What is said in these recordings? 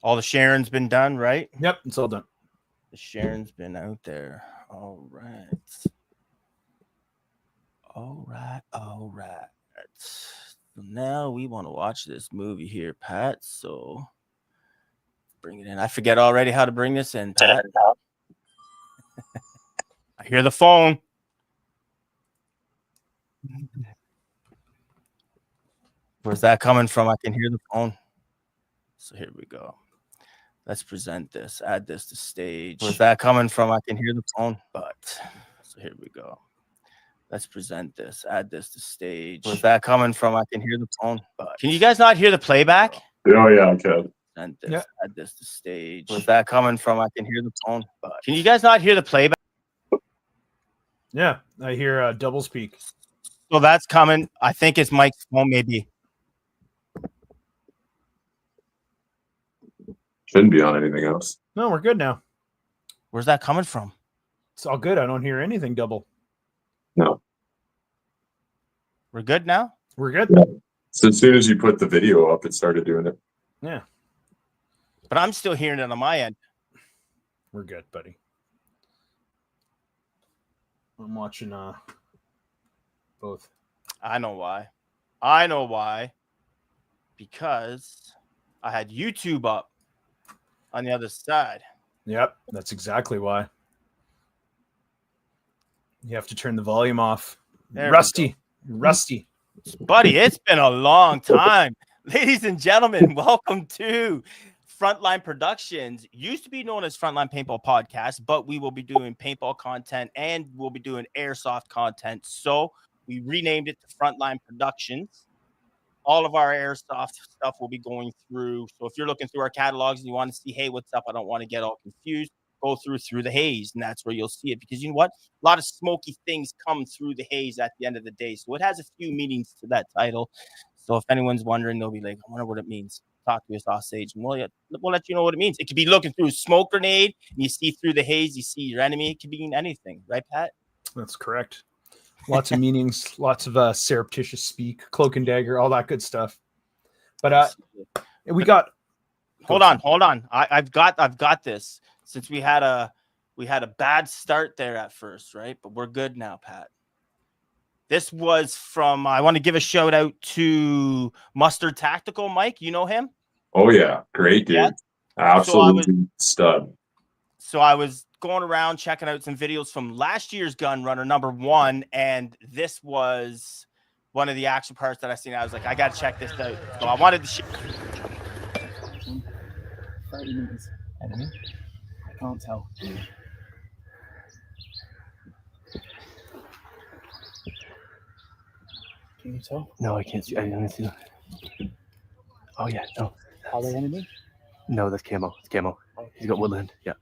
All the sharing's been done, right? Yep, it's all done. The sharing's been out there. All right. All right. All right. So now we want to watch this movie here, Pat. So bring it in. I forget already how to bring this in, Pat. I hear the phone. Where's that coming from? I can hear the phone. So here we go. Let's present this. Add this to stage. Where's that coming from? I can hear the phone. But so here we go. Let's present this. Add this to stage. Where's that coming from? I can hear the phone. But can you guys not hear the playback? Oh yeah, I can. Present this. Yep. Add this to stage. Where's that coming from? I can hear the phone. But can you guys not hear the playback? Yeah, I hear double speak. So that's coming. I think it's Mike's phone, maybe. Shouldn't be on anything else. No, we're good now. Where's that coming from? It's all good. I don't hear anything double. No. We're good now? We're good. Yeah. So as soon as you put the video up, it started doing it. Yeah. But I'm still hearing it on my end. We're good, buddy. I'm watching both. I know why. I know why. Because I had YouTube up on the other side. Yep, that's exactly why. You have to turn the volume off. Rusty. Buddy, it's been a long time. Ladies and gentlemen, welcome to Frontline Productions. Used to be known as Frontline Paintball Podcast, but we will be doing paintball content and we'll be doing airsoft content. So we renamed it to Frontline Productions. All of our airsoft stuff will be going through. So if you're looking through our catalogs and you want to see, hey, what's up? I don't want to get all confused. Go through the Haze, and that's where you'll see it. Because you know what? A lot of smoky things come through the Haze at the end of the day. So it has a few meanings to that title. So if anyone's wondering, they'll be like, I wonder what it means. Talk to us off stage, and we'll let you know what it means. It could be looking through a smoke grenade, and you see through the Haze, you see your enemy. It could mean anything, right, Pat? That's correct. Lots of meanings, lots of surreptitious speak, cloak and dagger, all that good stuff. But we got. Hold on. I've got this. Since we had a bad start there at first, right? But we're good now, Pat. This was from. I want to give a shout out to Mustard Tactical, Mike. You know him? Oh yeah, great dude. Yeah. Absolutely stud. So I was going around checking out some videos from last year's Gun Runner #1, and this was one of the action parts that I seen. I was like, I got to check this out. So I wanted to share. 30 minutes. Enemy? I can't tell. Can you tell? No, I can't see. I don't see. Oh yeah, no. Are they enemy? No, that's camo. It's camo. Okay. He's got woodland. Yeah.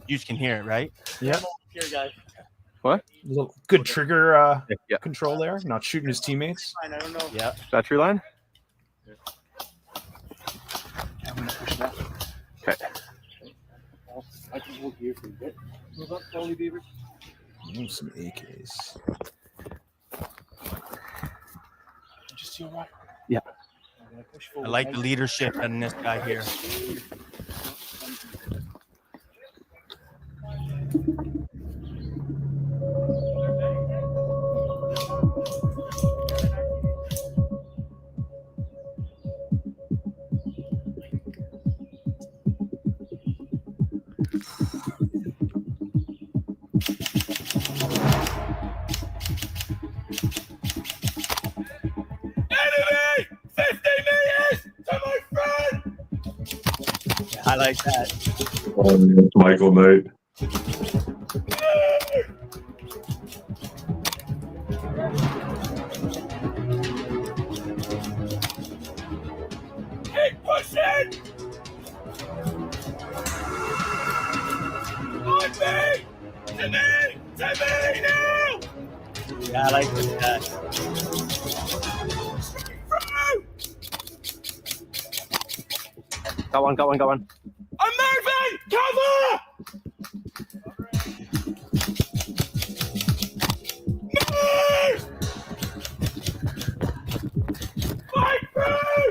You can hear it, right? Yeah. Here, guys. What? Good trigger control there. Not shooting his teammates. I don't know. Yeah. Battery line. I'm gonna push that. Okay. I can hold here for a bit. Move up, slowly, Beaver. Some AKs. Just to your right. Yeah. I like the leadership in this guy here. I like that. Oh, Michael Knight. Keep pushing! On me! To me! To me now! Yeah, I like this guy. Got one. I'm moving! Cover! Move! Fight through!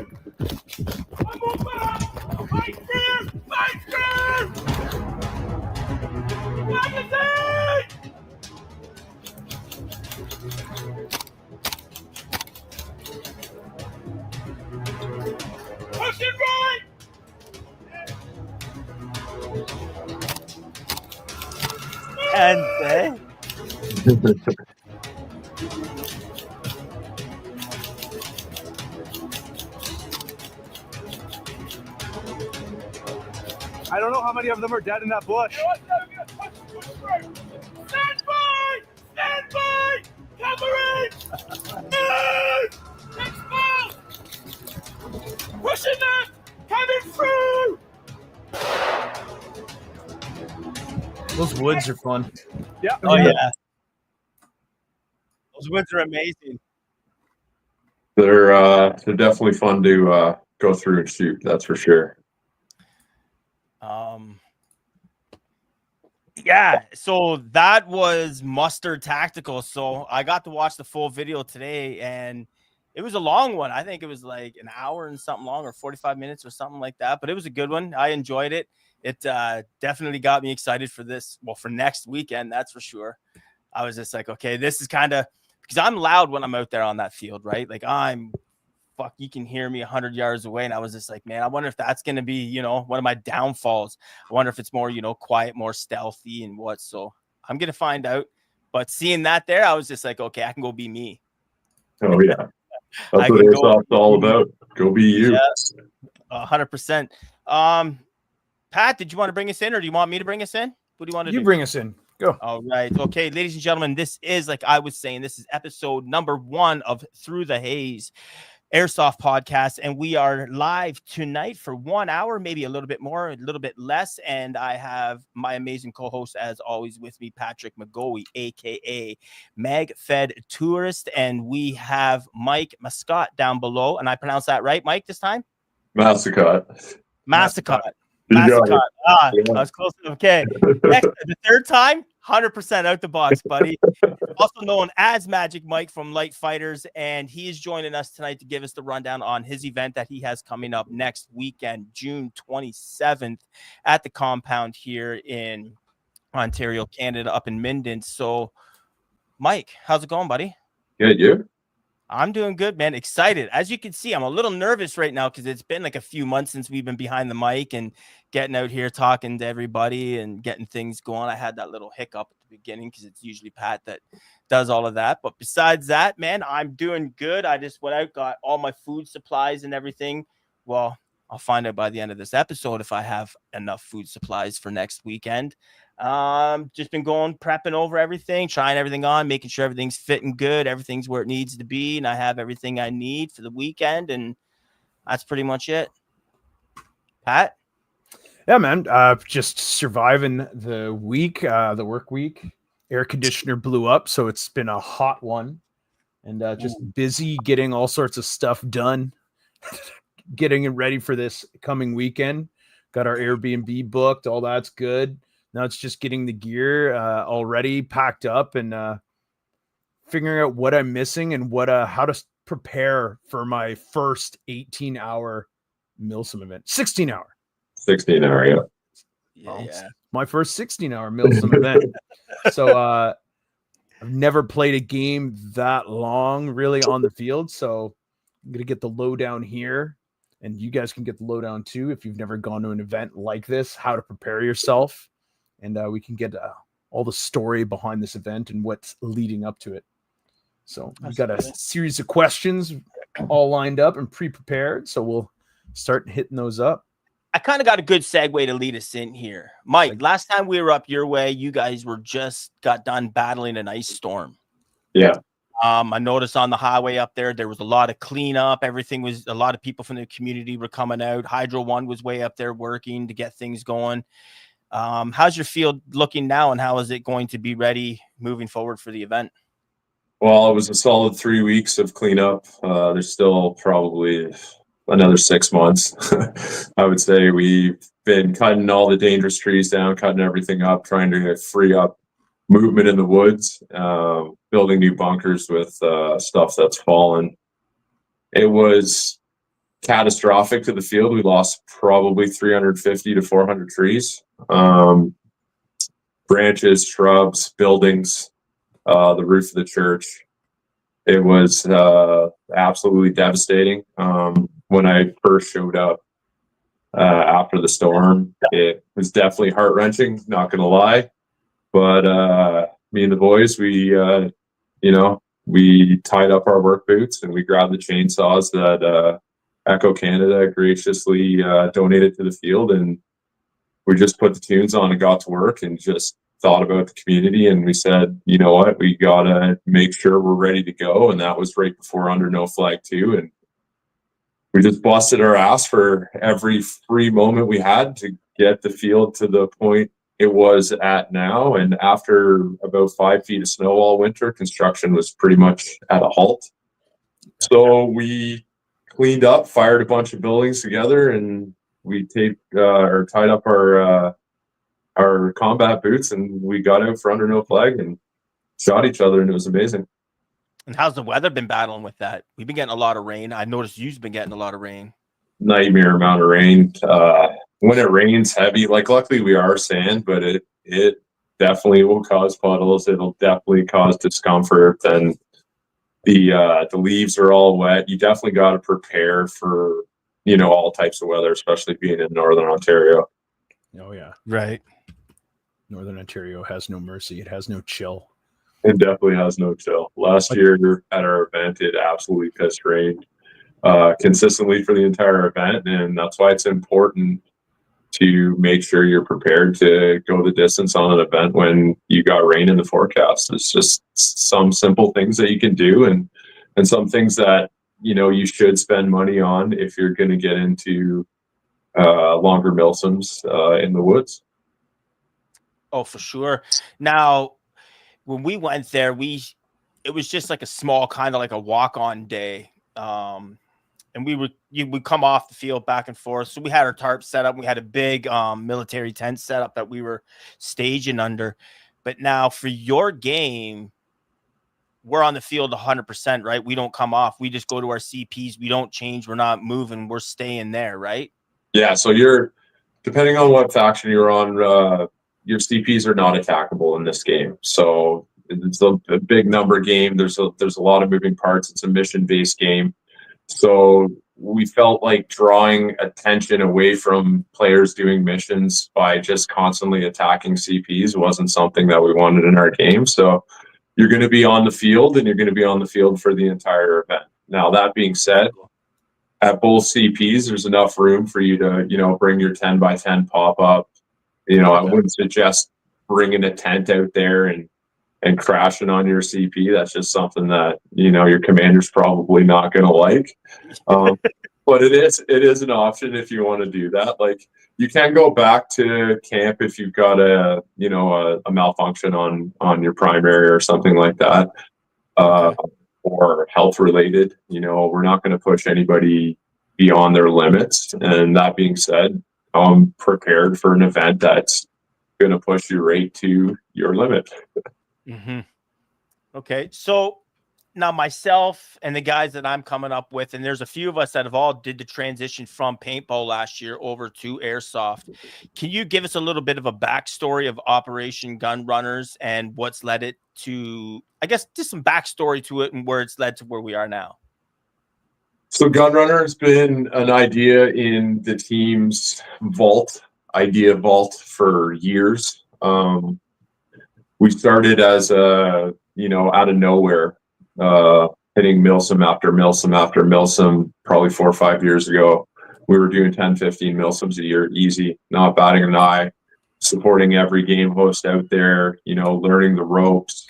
And say, I don't know how many of them are dead in that bush. Stand by! Stand by! Covering! Exposed! Pushing them! Coming through! Those woods are fun. Yeah. oh yeah, those woods are amazing. They're definitely fun to go through and shoot. That's for sure. Yeah, so that was Mustard Tactical. So I got to watch the full video today, and it was a long one. I think it was like an hour and something long, or 45 minutes or something like that. But it was a good one. I enjoyed it. It definitely got me excited for this. Well, for next weekend, that's for sure. I was just like, okay, this is kind of because I'm loud when I'm out there on that field, right? Like you can hear me 100 yards away. And I was just like, man, I wonder if that's going to be, one of my downfalls. I wonder if it's more, quiet, more stealthy and what. So I'm going to find out. But seeing that there, I was just like, okay, I can go be me. Oh, yeah. That's what Airsoft's all about. Go be you. Yeah, 100%. Pat, did you want to bring us in, or do you want me to bring us in? What do you want to do? You bring us in. Go. All right. Okay, ladies and gentlemen, this is, like I was saying, this is episode number 1 of Through the Haze Airsoft podcast, and we are live tonight for 1 hour, maybe a little bit more, a little bit less. And I have my amazing co-host, as always, with me, Patrick McGoey, aka Mag Fed Tourist, and we have Mike Massicotte down below. And I pronounced that right, Mike, this time? Massicotte. Massicotte. Yeah. I was close enough. Okay. Next, the third time, 100% out the box, buddy. Also known as Magic Mike from Lightfighters, and he is joining us tonight to give us the rundown on his event that he has coming up next weekend, June 27th, at the compound here in Ontario, Canada, up in Minden. So, Mike, how's it going, buddy? Good, you? I'm doing good, man. Excited. As you can see, I'm a little nervous right now because it's been like a few months since we've been behind the mic and getting out here talking to everybody and getting things going. I had that little hiccup at the beginning because it's usually Pat that does all of that. But besides that, man, I'm doing good. I just went out, got all my food supplies and everything. Well, I'll find out by the end of this episode if I have enough food supplies for next weekend. Just been going, prepping over everything, trying everything on, making sure everything's fitting good, everything's where it needs to be, and I have everything I need for the weekend, and that's pretty much it. Pat? Yeah, man. Just surviving the week, the work week. Air conditioner blew up, so it's been a hot one, and just busy getting all sorts of stuff done, getting it ready for this coming weekend. Got our Airbnb booked, all that's good. Now it's just getting the gear already packed up and figuring out what I'm missing and how to prepare for my first 18-hour Milsim event. 16-hour. 16-hour, yeah. Yeah. My first 16-hour Milsim event. So I've never played a game that long really on the field. So I'm going to get the lowdown here. And you guys can get the lowdown too if you've never gone to an event like this, how to prepare yourself. And we can get all the story behind this event and what's leading up to it. So we got a series of questions all lined up and pre-prepared. So we'll start hitting those up. I kind of got a good segue to lead us in here. Mike, last time we were up your way, you guys got done battling an ice storm. Yeah. I noticed on the highway up there was a lot of cleanup. A lot of people from the community were coming out. Hydro One was way up there working to get things going. How's your field looking now, and how is it going to be ready moving forward for the event? Well, it was a solid 3 weeks of cleanup. There's still probably another 6 months. I would say we've been cutting all the dangerous trees down, cutting everything up, trying to free up movement in the woods, building new bunkers with stuff that's fallen. It was catastrophic to the field. We lost probably 350 to 400 trees, branches, shrubs, buildings, the roof of the church. It was absolutely devastating. When I first showed up after the storm, it was definitely heart-wrenching, not going to lie. But me and the boys, we tied up our work boots and we grabbed the chainsaws that Echo Canada graciously donated to the field, and we just put the tunes on and got to work and just thought about the community. And we said, you know what, we gotta make sure we're ready to go. And that was right before Under No Flag 2. And we just busted our ass for every free moment we had to get the field to the point it was at now. And after about 5 feet of snow all winter, construction was pretty much at a halt. So we cleaned up, fired a bunch of buildings together, and we tied up our combat boots, and we got out for Under No Flag and shot each other, and it was amazing. And how's the weather been battling with that? We've been getting a lot of rain. I noticed you've been getting a lot of rain. Nightmare amount of rain. When it rains heavy, like luckily we are sand, but it definitely will cause puddles. It'll definitely cause discomfort. And the leaves are all wet. You definitely got to prepare for, all types of weather, especially being in Northern Ontario. Oh yeah. Right. Northern Ontario has no mercy. It has no chill. It definitely has no chill. Last year at our event, it absolutely pissed rain consistently for the entire event. And that's why it's important to make sure you're prepared to go the distance on an event when you got rain in the forecast. It's just some simple things that you can do and some things that, you should spend money on if you're going to get into longer Milsims in the woods. Oh, for sure. Now, when we went there, it was just like a small kind of like a walk-on day. And we would come off the field back and forth. So we had our tarp set up. We had a big military tent set up that we were staging under. But now for your game, we're on the field 100%, right? We don't come off. We just go to our CPs. We don't change. We're not moving. We're staying there, right? Yeah. So depending on what faction you're on, your CPs are not attackable in this game. So it's a big number game. There's a lot of moving parts. It's a mission-based game. So we felt like drawing attention away from players doing missions by just constantly attacking CPs wasn't something that we wanted in our game. So you're going to be on the field, and you're going to be on the field for the entire event. Now, that being said, at both CPs, there's enough room for you to, bring your 10 by 10 pop-up. I wouldn't suggest bringing a tent out there and crashing on your CP. That's just something that, your commander's probably not going to like. But it is an option if you want to do that. Like, you can go back to camp if you've got a malfunction on your primary or something like that, or health related. We're not going to push anybody beyond their limits. And that being said, I'm prepared for an event that's going to push you right to your limit. Mm-hmm. Okay. So now myself and the guys that I'm coming up with, and there's a few of us that have all did the transition from paintball last year over to Airsoft. Can you give us a little bit of a backstory of Operation Gun Runners and what's led it to, I guess, just some backstory to it and where it's led to where we are now? So Gun Runner has been an idea in the team's idea vault for years. We started as out of nowhere, hitting Milsim after Milsim after Milsim, probably 4 or 5 years ago. We were doing 10, 15 Milsims a year, easy, not batting an eye, supporting every game host out there, learning the ropes,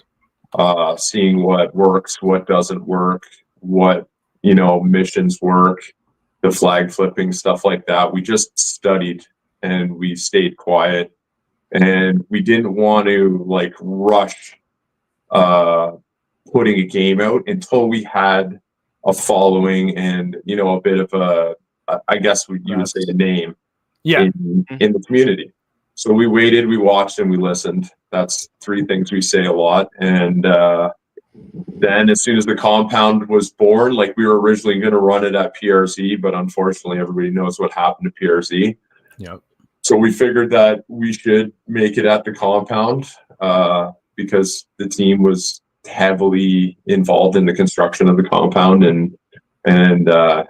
seeing what works, what doesn't work, what, missions work, the flag flipping, stuff like that. We just studied and we stayed quiet, and we didn't want to rush putting a game out until we had a following and, a bit of I guess you would say a name in the community. So we waited, we watched, and we listened. That's 3 things we say a lot. And then as soon as the compound was born, we were originally going to run it at PRZ, but unfortunately everybody knows what happened to PRZ. Yep. So we figured that we should make it at the compound because the team was heavily involved in the construction of the compound and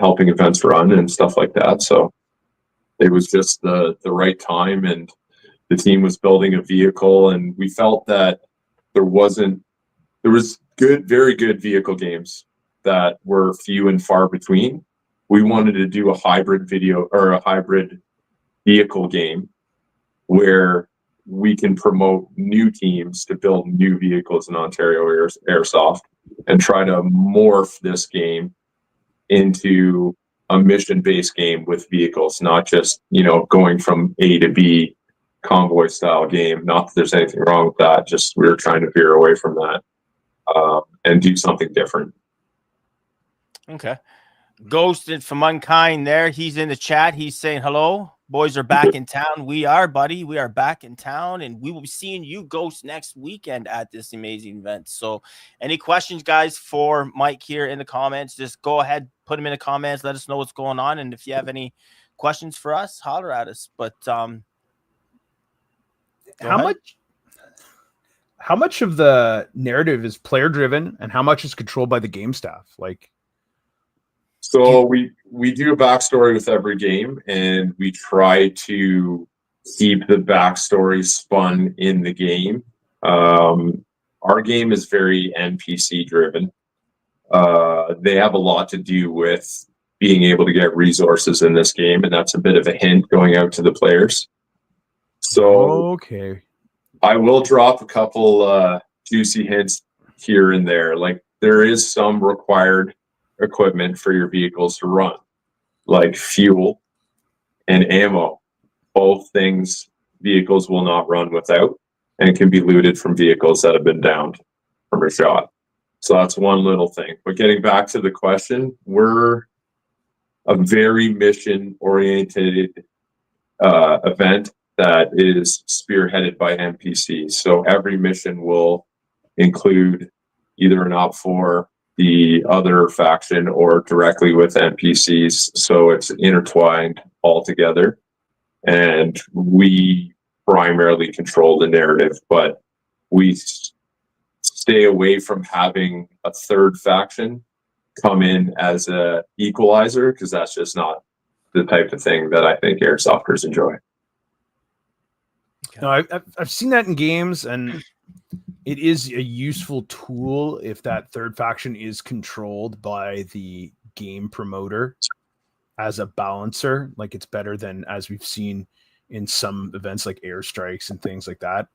helping events run and stuff like that. So it was just the right time, and the team was building a vehicle, and we felt that there was very good vehicle games that were few and far between. We wanted to do a hybrid vehicle game where we can promote new teams to build new vehicles in Ontario Airsoft and try to morph this game into a mission-based game with vehicles, not just, going from A to B convoy style game. Not that there's anything wrong with that, just we were trying to veer away from that and do something different. Okay. Ghosted from Unkind there. He's in the chat. He's saying, hello, boys are back in town. We are, buddy. We are back in town, and we will be seeing you, Ghost, next weekend at this amazing event. So any questions, guys, for Mike here in the comments, just go ahead, put them in the comments. Let us know what's going on. And if you have any questions for us, holler at us. But how much of the narrative is player driven and how much is controlled by the game staff? So we do a backstory with every game, and we try to keep the backstory spun in the game. Our game is very NPC driven. They have a lot to do with being able to get resources in this game, and that's a bit of a hint going out to the players. So okay, I will drop a couple juicy hints here and there. Like, there is some required equipment for your vehicles to run, like fuel and ammo. Both things vehicles will not run without, and can be looted from vehicles that have been downed from a shot. So that's one little thing. But getting back to the question, we're a very mission-oriented event that is spearheaded by NPCs. So every mission will include either an op for the other faction or directly with NPCs. So it's intertwined all together. And we primarily control the narrative, but we stay away from having a third faction come in as a equalizer, because that's just not the type of thing that I think airsofters enjoy. No, I've seen that in games, and it is a useful tool if that third faction is controlled by the game promoter as a balancer. Like, it's better than, as we've seen in some events like airstrikes and things like that.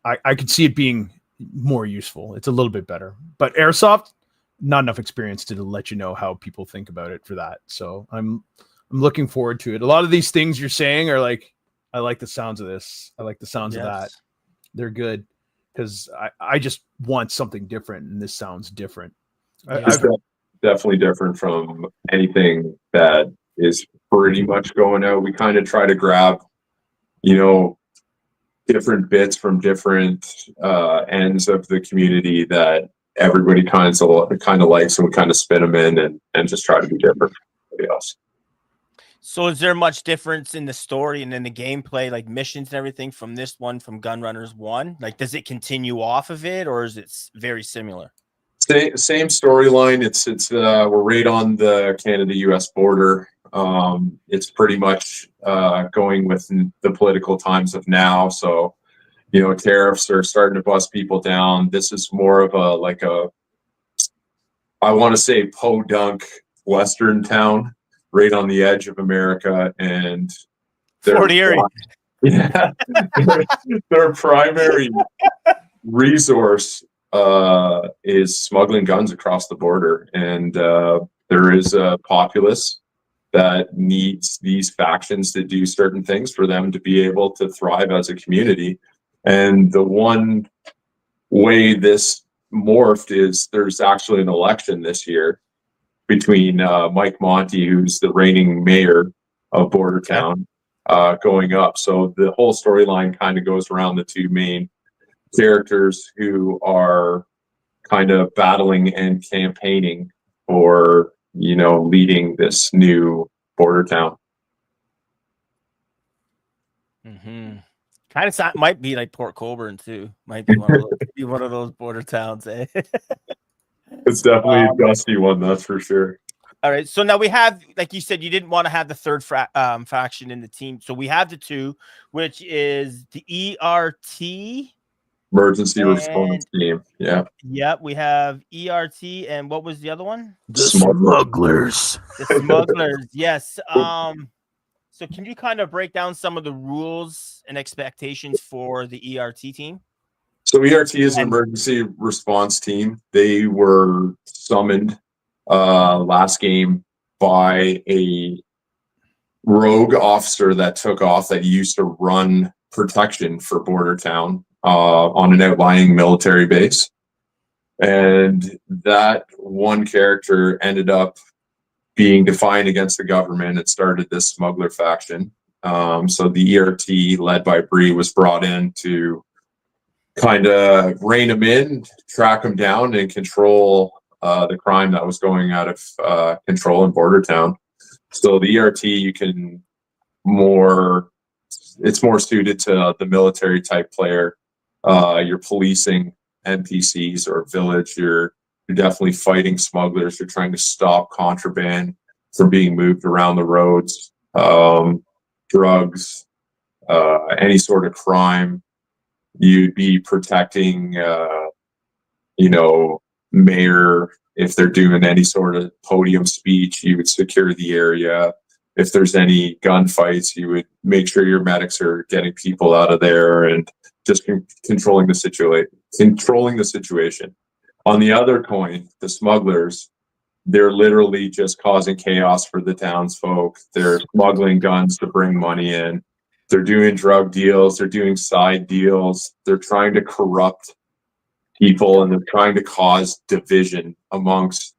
I could see it being more useful. It's a little bit better, but Airsoft, not enough experience to let you know how people think about it for that. So I'm looking forward to it. A lot of these things you're saying are like, I like the sounds of this. I like the sounds of that. They're good, because I just want something different, and this sounds different. It's definitely different from anything that is pretty much going out. We kind of try to grab, different bits from different ends of the community that everybody kind of likes, and we kind of spin them in and just try to be different from everybody else. So is there much difference in the story and in the gameplay, like missions and everything, from this one, from Gunrunners 1? Like, does it continue off of it, or is it very similar? Same storyline. It's we're right on the Canada-US border. It's pretty much going with the political times of now. So, tariffs are starting to bust people down. This is more of I want to say podunk Western town, right on the edge of America, and Fort Erie. Their primary resource is smuggling guns across the border, and there is a populace that needs these factions to do certain things for them to be able to thrive as a community. And the one way this morphed is there's actually an election this year between Mike Monty, who's the reigning mayor of Bordertown, going up. So the whole storyline kind of goes around the two main characters who are kind of battling and campaigning for, leading this new border town. Mm-hmm. Kind of might be like Port Colborne too. Might be one of those border towns, eh? It's definitely a dusty one, that's for sure. All right. So now we have, like you said, you didn't want to have the third faction in the team. So we have the two, which is the ERT. Emergency response team. Yeah. Yep. We have ERT. And what was the other one? The smugglers. The smugglers. Yes. So can you kind of break down some of the rules and expectations for the ERT team? So ERT is an emergency response team. They were summoned last game by a rogue officer that took off that used to run protection for Border Town on an outlying military base. And that one character ended up being defiant against the government and started this smuggler faction. So the ERT, led by Bree, was brought in to kind of rein him in, track him down, and control the crime that was going out of control in Border Town. So the ERT, it's more suited to the military type player. You're policing NPCs or village. You're definitely fighting smugglers. You're trying to stop contraband from being moved around the roads, drugs, any sort of crime. You'd be protecting, mayor. If they're doing any sort of podium speech, you would secure the area. If there's any gunfights, you would make sure your medics are getting people out of there and just controlling the situation. On the other coin, the smugglers, they're literally just causing chaos for the townsfolk. They're smuggling guns to bring money in. They're doing drug deals. They're doing side deals. They're trying to corrupt people, and they're trying to cause division amongst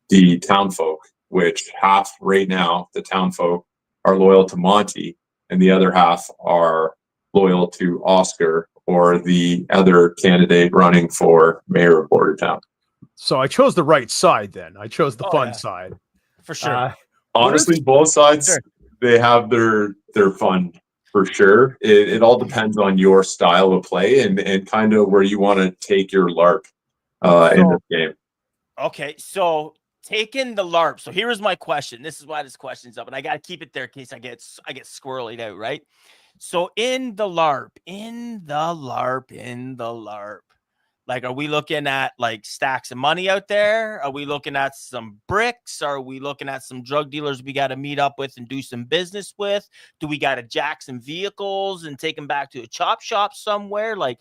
the townfolk, which half right now, the townfolk, are loyal to Monty, and the other half are loyal to Oscar or the other candidate running for mayor of Bordertown. So I chose the right side then. I chose the fun side. For sure. Honestly, both sides, they have their fun. For sure. It all depends on your style of play and kind of where you want to take your LARP in this game. Okay, so taking the LARP. So here is my question. This is why this question's up, and I got to keep it there in case I get squirrelied out, right? So in the LARP, like, are we looking at like stacks of money out there? Are we looking at some bricks? Are we looking at some drug dealers we got to meet up with and do some business with? Do we got to jack some vehicles and take them back to a chop shop somewhere? Like,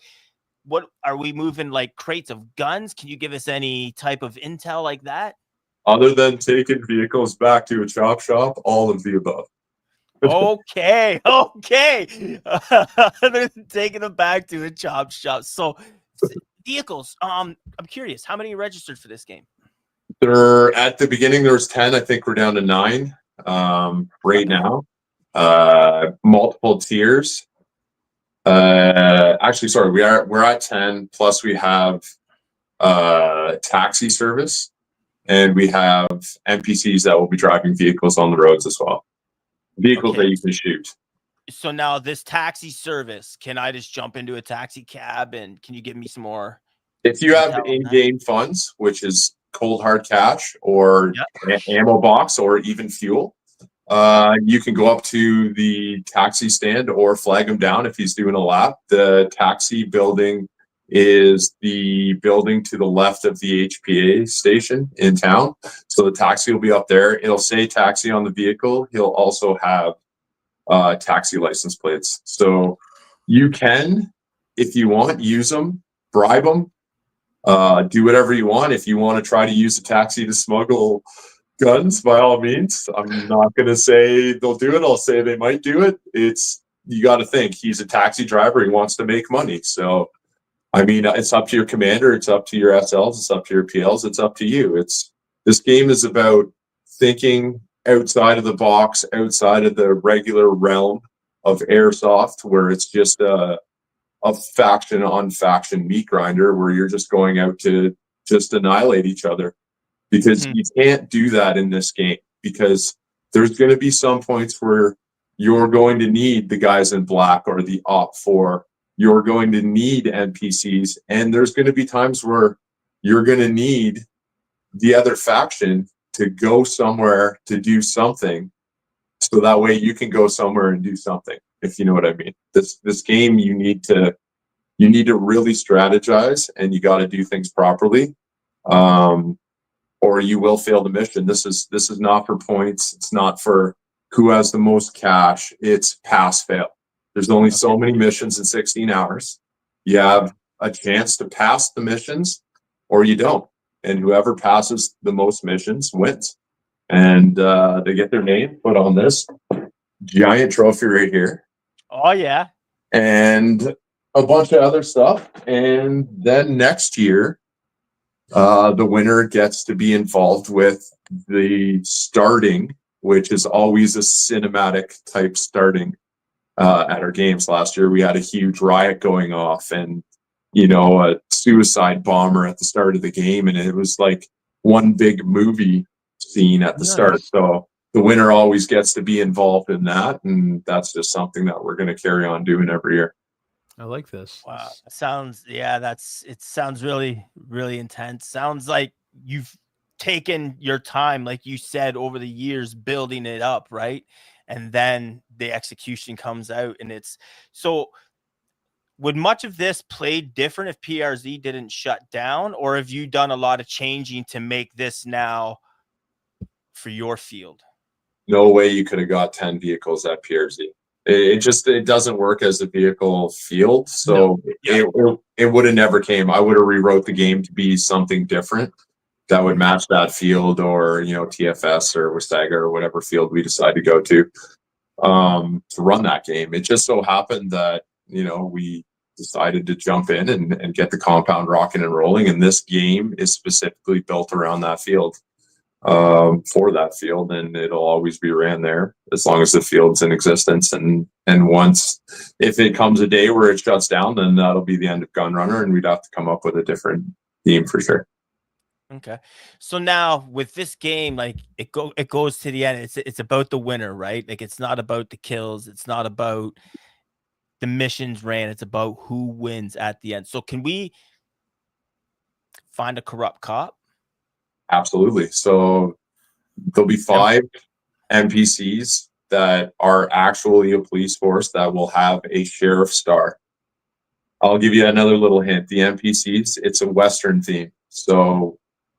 what are we moving, like crates of guns? Can you give us any type of intel like that? Other than taking vehicles back to a chop shop, all of the above. Okay. They're taking them back to a chop shop. So vehicles. I'm curious, how many registered for this game? There at the beginning there was 10. I think we're down to 9 right now. Multiple tiers. Actually, sorry, we're at 10. Plus we have taxi service, and we have NPCs that will be driving vehicles on the roads as well. Vehicles that you can shoot. So now this taxi service, can I just jump into a taxi cab, and can you give me some more? If you have in-game funds, which is cold hard cash or ammo box or even fuel, you can go up to the taxi stand or flag him down if he's doing a lap. The taxi building is the building to the left of the HPA station in town. So the taxi will be up there. It'll say taxi on the vehicle. He'll also have taxi license plates. So you can, if you want, use them, bribe them, do whatever you want. If you want to try to use a taxi to smuggle guns, by all means. I'm not going to say they'll do it. I'll say they might do it. You got to think he's a taxi driver. He wants to make money. So, I mean, it's up to your commander. It's up to your SLs. It's up to your PLs. It's up to you. This game is about thinking outside of the box, outside of the regular realm of Airsoft, where it's just a faction on faction meat grinder where you're just going out to just annihilate each other. Because you can't do that in this game, because there's going to be some points where you're going to need the guys in black or the OP4. You're going to need NPCs, and there's going to be times where you're going to need the other faction to go somewhere to do something, so that way you can go somewhere and do something, if you know what I mean. This game, you need to really strategize, and you got to do things properly, or you will fail the mission. This is not for points. It's not for who has the most cash. It's pass fail. There's only so many missions in 16 hours. You have a chance to pass the missions, or you don't. And whoever passes the most missions wins. And they get their name put on this giant trophy right here. Oh, yeah. And a bunch of other stuff. And then next year, the winner gets to be involved with the starting, which is always a cinematic type starting at our games. Last year, we had a huge riot going off, and a suicide bomber at the start of the game, and it was like one big movie scene at the start. So the winner always gets to be involved in that, and that's just something that we're going to carry on doing every year. I like this. Wow. It sounds really, really intense. Sounds like you've taken your time, like you said, over the years building it up, right? And then the execution comes out, and it's so. Would much of this play different if PRZ didn't shut down, or have you done a lot of changing to make this now for your field? No way you could have got 10 vehicles at PRZ. It doesn't work as a vehicle field. So it would have never came. I would have rewrote the game to be something different that would match that field, or, TFS or Wasaga or whatever field we decide to go to run that game. It just so happened that, we decided to jump in and get the compound rocking and rolling. And this game is specifically built around that field, for that field. And it'll always be ran there as long as the field's in existence. And once, if it comes a day where it shuts down, then that'll be the end of Gunrunner, and we'd have to come up with a different theme for sure. Okay. So now with this game, like it goes to the end. It's about the winner, right? Like it's not about the kills. It's not about the missions ran. It's about who wins at the end. So can we find a corrupt cop? Absolutely. So there'll be 5 NPCs that are actually a police force that will have a sheriff star. I'll give you another little hint. The NPCs, it's a Western theme. So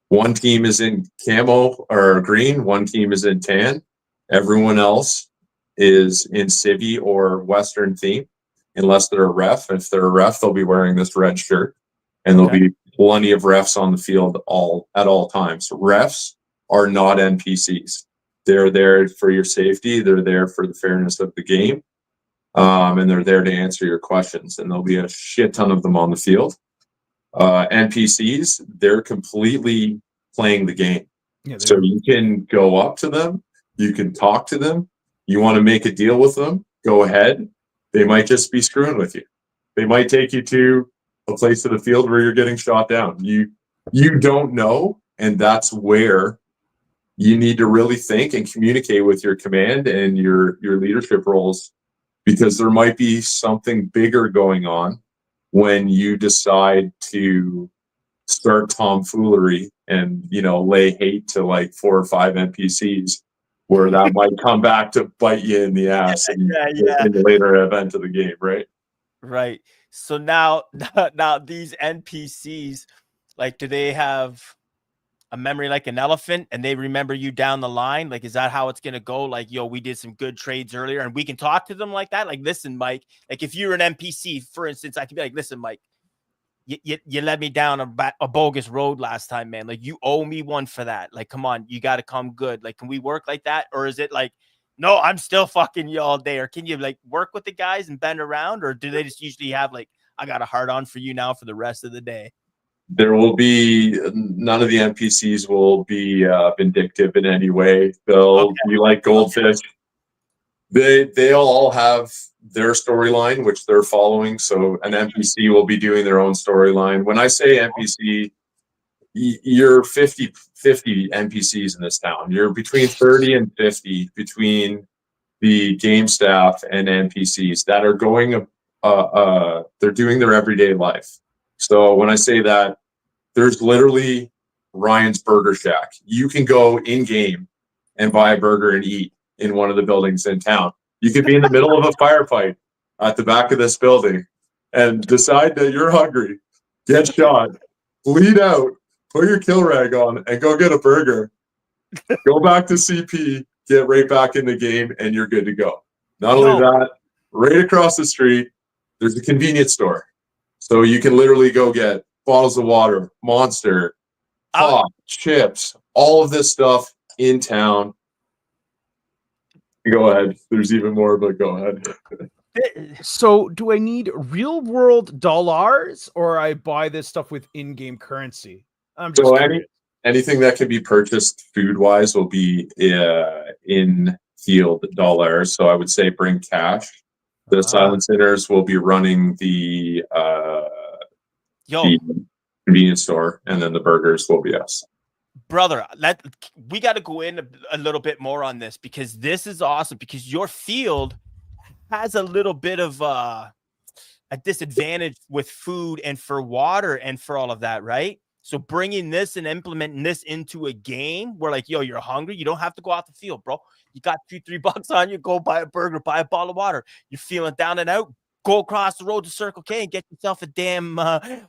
one team is in camo or green, one team is in tan. Everyone else is in civvy or Western theme, unless they're a ref. If they're a ref, they'll be wearing this red shirt, and there'll be plenty of refs on the field at all times. Refs are not NPCs. They're there for your safety. They're there for the fairness of the game. And they're there to answer your questions. And there'll be a shit ton of them on the field. NPCs, they're completely playing the game. So you can go up to them. You can talk to them. You want to make a deal with them, go ahead. They might just be screwing with you. They might take you to a place of the field where you're getting shot down. You don't know, and that's where you need to really think and communicate with your command and your leadership roles, because there might be something bigger going on when you decide to start tomfoolery and lay hate to like 4 or 5 NPCs, where that might come back to bite you in the ass in the later event of the game, right? Right. So now these NPCs, like, do they have a memory like an elephant, and they remember you down the line? Like, is that how it's going to go? Like, yo, we did some good trades earlier, and we can talk to them like that. Like, listen, Mike, like if you're an NPC, for instance, I could be like, listen, Mike, you led me down a bogus road last time, man. Like, you owe me one for that. Like, come on, you got to come good. Like, can we work like that? Or is it like, no, I'm still fucking you all day? Or can you like work with the guys and bend around? Or do they just usually have like, I got a hard on for you now for the rest of the day? There will be none of the NPCs will be vindictive in any way. They'll be like goldfish. They'll all have their storyline, which they're following. So an NPC will be doing their own storyline. When I say NPC, you're 50 NPCs in this town. You're between 30 and 50 between the game staff and NPCs that are going, they're doing their everyday life. So when I say that, there's literally Ryan's Burger Shack. You can go in game and buy a burger and eat in one of the buildings in town. You could be in the middle of a firefight at the back of this building and decide that you're hungry, get shot, bleed out, put your kill rag on, and go get a burger. Go back to CP, get right back in the game, and you're good to go. Not only that, right across the street, there's a convenience store. So you can literally go get bottles of water, Monster, pop, chips, all of this stuff in town. Go ahead. There's even more, but go ahead. So do I need real world dollars, or I buy this stuff with in-game currency? I'm just curious. Anything that can be purchased food-wise will be in field dollars. So I would say bring cash. The Silent Sinners will be running the convenience store, and then the burgers will be us. Brother, we got to go in a little bit more on this, because this is awesome, because your field has a little bit of a disadvantage with food and for water and for all of that, right? So bringing this and implementing this into a game where, like, yo, you're hungry, you don't have to go out the field, bro. You got $2-3 on you, go buy a burger, buy a bottle of water. You're feeling down and out, go across the road to Circle K and get yourself a damn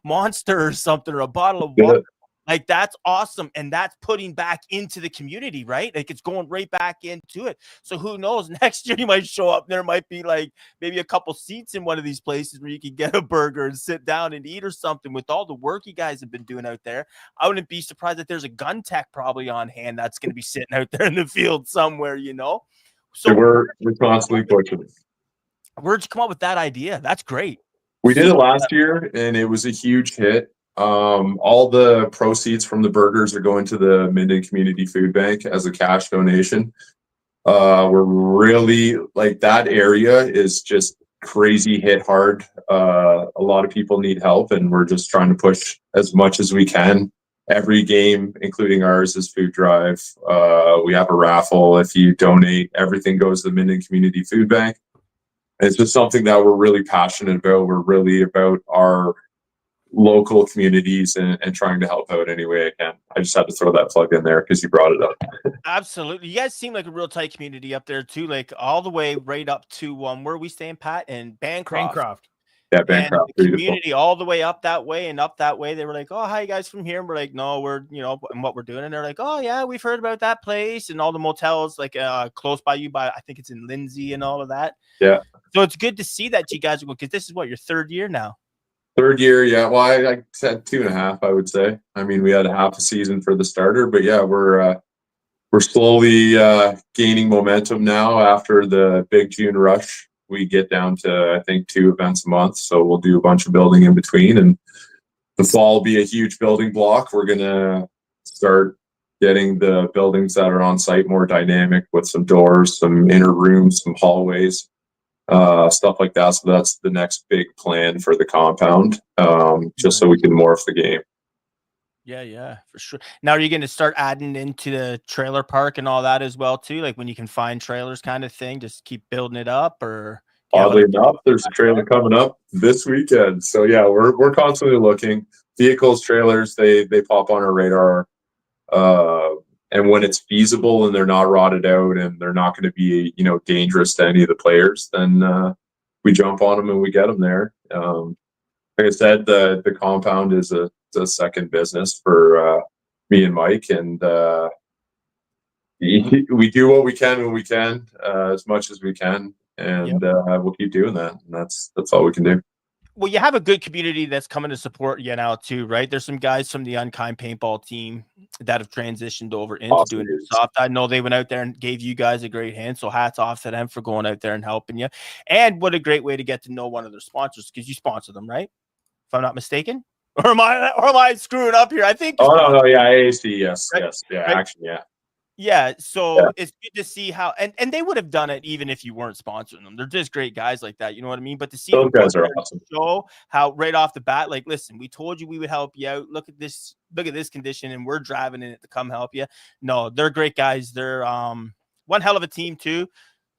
Monster or something, or a bottle of water. Like, that's awesome. And that's putting back into the community, right? Like, it's going right back into it. So who knows? Next year you might show up and there might be like maybe a couple seats in one of these places where you can get a burger and sit down and eat or something. With all the work you guys have been doing out there, I wouldn't be surprised that there's a gun tech probably on hand that's going to be sitting out there in the field somewhere, you know? So we're constantly pushing. Where'd you come up with that idea? That's great. We did it last year and it was a huge hit. All the proceeds from the burgers are going to the Minden Community Food Bank as a cash donation. We're really, like, that area is just crazy hit hard. A lot of people need help, and we're just trying to push as much as we can. Every game, including ours, is food drive. We have a raffle. If you donate, everything goes to the Minden Community Food Bank. It's just something that we're really passionate about. We're really about our local communities and trying to help out any way I can. I just had to throw that plug in there because you brought it up. Absolutely. You guys seem like a real tight community up there too, like all the way right up to where we staying, Pat, and Bancroft. Yeah, Bancroft. And the community all the way up that way and up that way. They were like, "Oh, hi, you guys from here?" And we're like, "No, we're, you know, and what we're doing." And they're like, "Oh yeah, we've heard about that place and all the motels like close by you, I think it's in Lindsay and all of that." Yeah. So it's good to see that you guys are, because this is what, your third year now. Third year, yeah. Well, I said 2.5, I would say. I mean, we had a half a season for the starter, but yeah, we're slowly gaining momentum now. After the big June rush, we get down to, I think, 2 events a month. So we'll do a bunch of building in between, and the fall will be a huge building block. We're gonna start getting the buildings that are on site more dynamic with some doors, some inner rooms, some hallways. Stuff like that. So that's the next big plan for the compound, just so we can morph the game. Yeah, for sure. Now, are you going to start adding into the trailer park and all that as well too? Like when you can find trailers, kind of thing. Just keep building it up, or oddly enough, there's a trailer coming up this weekend. So yeah, we're constantly looking. Vehicles, trailers, they pop on our radar. And when it's feasible and they're not rotted out and they're not going to be, you know, dangerous to any of the players, then we jump on them and we get them there. Like I said, the compound is a second business for me and Mike, and we do what we can when we can, as much as we can, and we'll keep doing that. And that's all we can do. Well, you have a good community that's coming to support you now too, right? There's some guys from the Unkind Paintball team that have transitioned over into doing Airsoft. I know they went out there and gave you guys a great hand, so hats off to them for going out there and helping you. And what a great way to get to know one of their sponsors, because you sponsor them, right? If I'm not mistaken, or am I screwing up here? I think. Oh no, yeah, AAC, yes, right? Yes, yeah, right? Action, yeah. Yeah, so it's good to see how, and they would have done it even if you weren't sponsoring them. They're just great guys like that, you know what I mean? But to see those guys are awesome. Show how right off the bat, like, listen, we told you we would help you out. Look at this condition, and we're driving in it to come help you. No, they're great guys. They're one hell of a team too.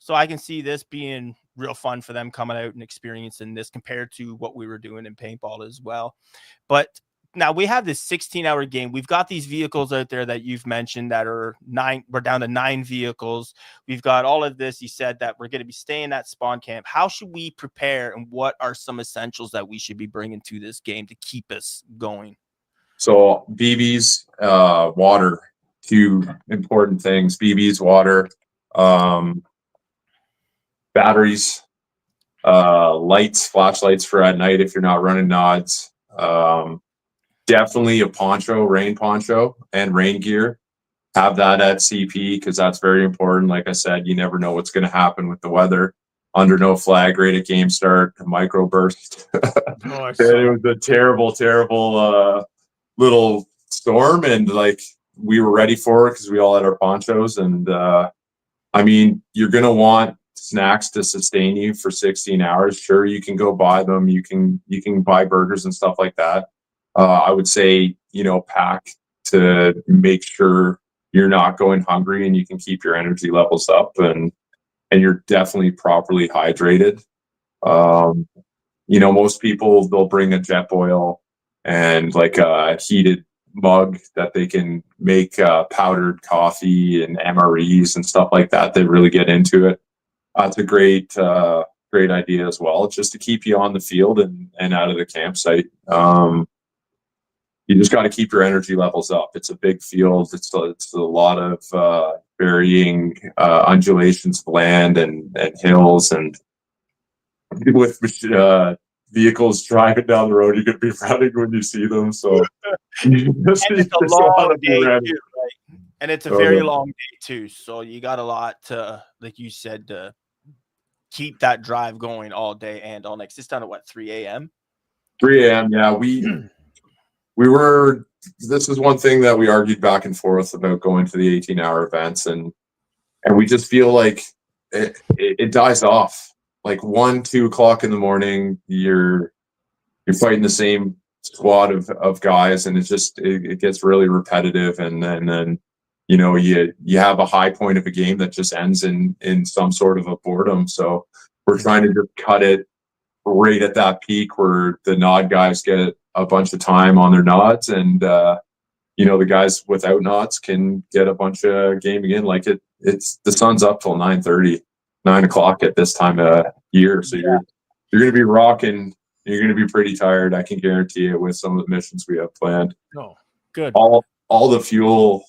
So I can see this being real fun for them coming out and experiencing this compared to what we were doing in paintball as well. But now we have this 16-hour game. We've got these vehicles out there that you've mentioned that are 9. We're down to 9 vehicles. We've got all of this. You said that we're going to be staying at spawn camp. How should we prepare, and what are some essentials that we should be bringing to this game to keep us going? So BBs, water, 2 important things. BBs, water, batteries, lights, flashlights for at night if you're not running nods. Definitely a poncho, rain poncho, and rain gear. Have that at CP because that's very important. Like I said, you never know what's going to happen with the weather. Under no flag, right at game start, a microburst. It was a terrible, terrible little storm, and like we were ready for it because we all had our ponchos. And I mean, you're going to want snacks to sustain you for 16 hours. Sure, you can go buy them. You can buy burgers and stuff like that. I would say, pack to make sure you're not going hungry and you can keep your energy levels up and you're definitely properly hydrated. Most people, they'll bring a jet boil and like a heated mug that they can make powdered coffee and MREs and stuff like that. They really get into it. That's a great idea as well, just to keep you on the field and out of the campsite. You just got to keep your energy levels up. It's a big field. It's a lot of varying undulations of land and hills, and with vehicles driving down the road, you're going to be running when you see them. So and it's a long day too, right? And it's a very long day too. So you got a lot to, like you said, to keep that drive going all day and all next. It's done at what, 3 a.m.? 3 a.m. Yeah, this is one thing that we argued back and forth about going to the 18-hour events, and we just feel like it dies off. Like 1-2 o'clock in the morning, you're fighting the same squad of guys, and it gets really repetitive, and then you have a high point of a game that just ends in some sort of a boredom. So we're trying to just cut it right at that peak where the nod guys get a bunch of time on their nods, and the guys without nods can get a bunch of game again. Like it's the sun's up till 9:30, 9 o'clock at this time of year, so you're going to be rocking. You're going to be pretty tired, I can guarantee it, with some of the missions we have planned. Oh, good. All the fuel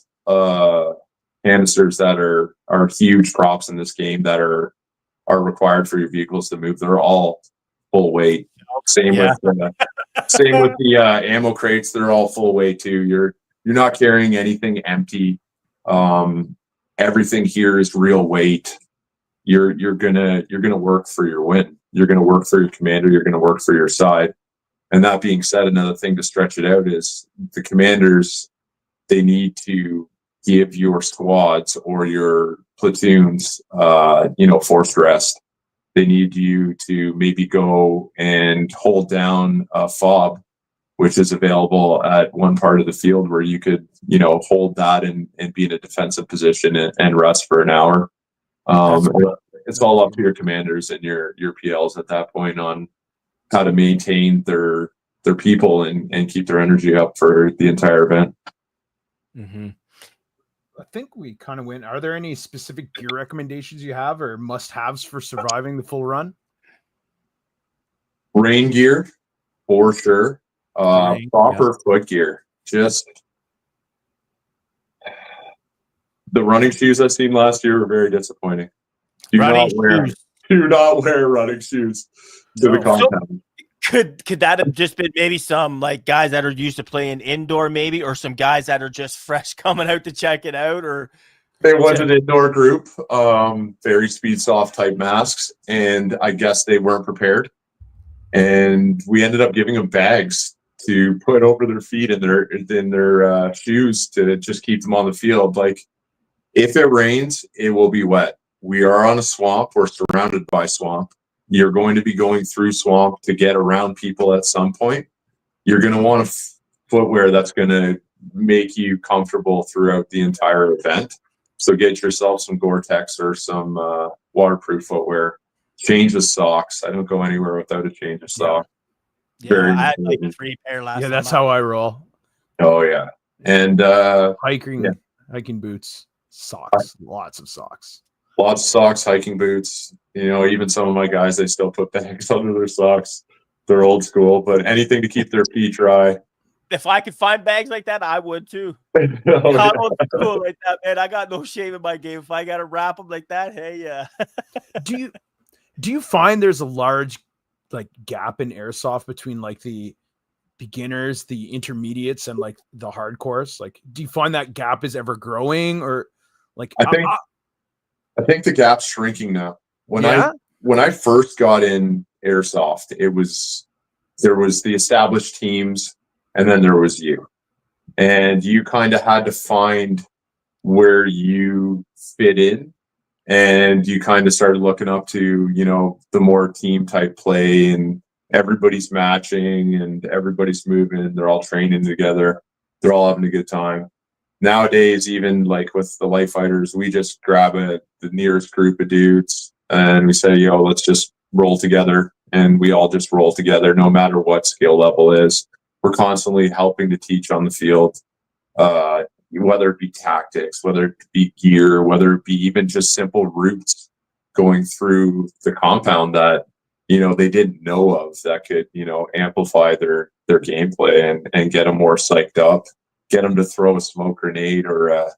canisters that are huge props in this game that are required for your vehicles to move, they're all full weight. Same with the ammo crates, they're all full weight too. You're not carrying anything empty. Everything here is real weight. You're gonna work for your win. You're gonna work for your commander. You're gonna work for your side. And that being said, another thing to stretch it out is the commanders. They need to give your squads or your platoons, forced rest. They need you to maybe go and hold down a F.O.B, which is available at one part of the field where you could, hold that and be in a defensive position and rest for an hour. It's all up to your commanders and your PLs at that point on how to maintain their people and keep their energy up for the entire event. Mm-hmm. I think we kind of went. Are there any specific gear recommendations you have or must-haves for surviving the full run? Rain gear, for sure. Proper foot gear. Just the running shoes I've seen last year were very disappointing. Do not wear running shoes to the compound. Could that have just been maybe some like guys that are used to playing indoor, maybe, or some guys that are just fresh coming out to check it out? Or it was an indoor group, very speed soft type masks, and I guess they weren't prepared. And we ended up giving them bags to put over their feet and their shoes to just keep them on the field. Like, if it rains, it will be wet. We are on a swamp. We're surrounded by swamp. You're going to be going through swamp to get around people at some point. You're going to want footwear that's going to make you comfortable throughout the entire event. So get yourself some Gore-Tex or some waterproof footwear. Change of socks. I don't go anywhere without a change of socks. Yeah, Very I had like important. 3 pair last Yeah, time. that's how I roll. Oh yeah, and Hiking boots, socks, lots of socks. lots of socks, hiking boots. You know, even some of my guys, they still put bags under their socks. They're old school, but anything to keep their feet dry. If I could find bags like that, I would too. Oh, yeah. I'm old school like that, man. I got no shame in my game. If I gotta wrap them like that, hey, yeah. Do you find there's a large like gap in airsoft between like the beginners, the intermediates, and like the hardcores? Like, do you find that gap is ever growing, or like? I think the gap's shrinking now. When Yeah? I first got in airsoft, there was the established teams, and then there was you, and you kind of had to find where you fit in, and you kind of started looking up to, you know, the more team type play, and everybody's matching and everybody's moving, they're all training together, they're all having a good time. Nowadays, even like with the Lightfighters, we just grab the nearest group of dudes and we say, yo, let's just roll together, and we all just roll together no matter what skill level is. We're constantly helping to teach on the field, whether it be tactics, whether it be gear, whether it be even just simple routes going through the compound that, you know, they didn't know of, that could, you know, amplify their gameplay and get them more psyched up, get them to throw a smoke grenade or a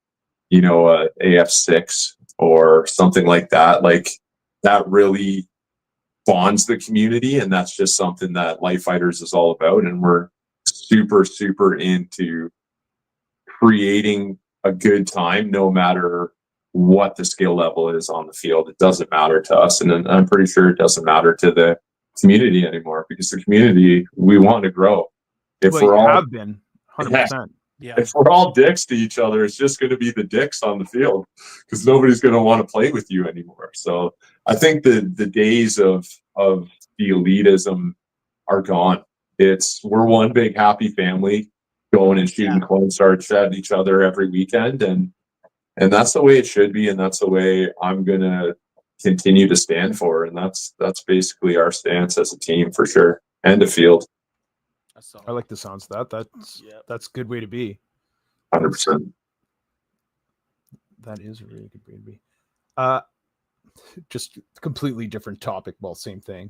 AF6 or something like that. Like, that really bonds the community, and that's just something that Lightfighters is all about. And we're super, super into creating a good time no matter what the skill level is on the field. It doesn't matter to us, and I'm pretty sure it doesn't matter to the community anymore, because the community, we want to grow. If Well, we're you all have been 100%. Yeah. if we're all dicks to each other, it's just going to be the dicks on the field, because nobody's going to want to play with you anymore. So I think the days of the elitism are gone. We're one big happy family going and shooting clone starts at each other every weekend, and that's the way it should be, and that's the way I'm gonna continue to stand for. And that's basically our stance as a team, for sure, and a field. I like the sounds of that. That's a good way to be. 100%. That is a really good way to be. Just completely different topic. Well, same thing,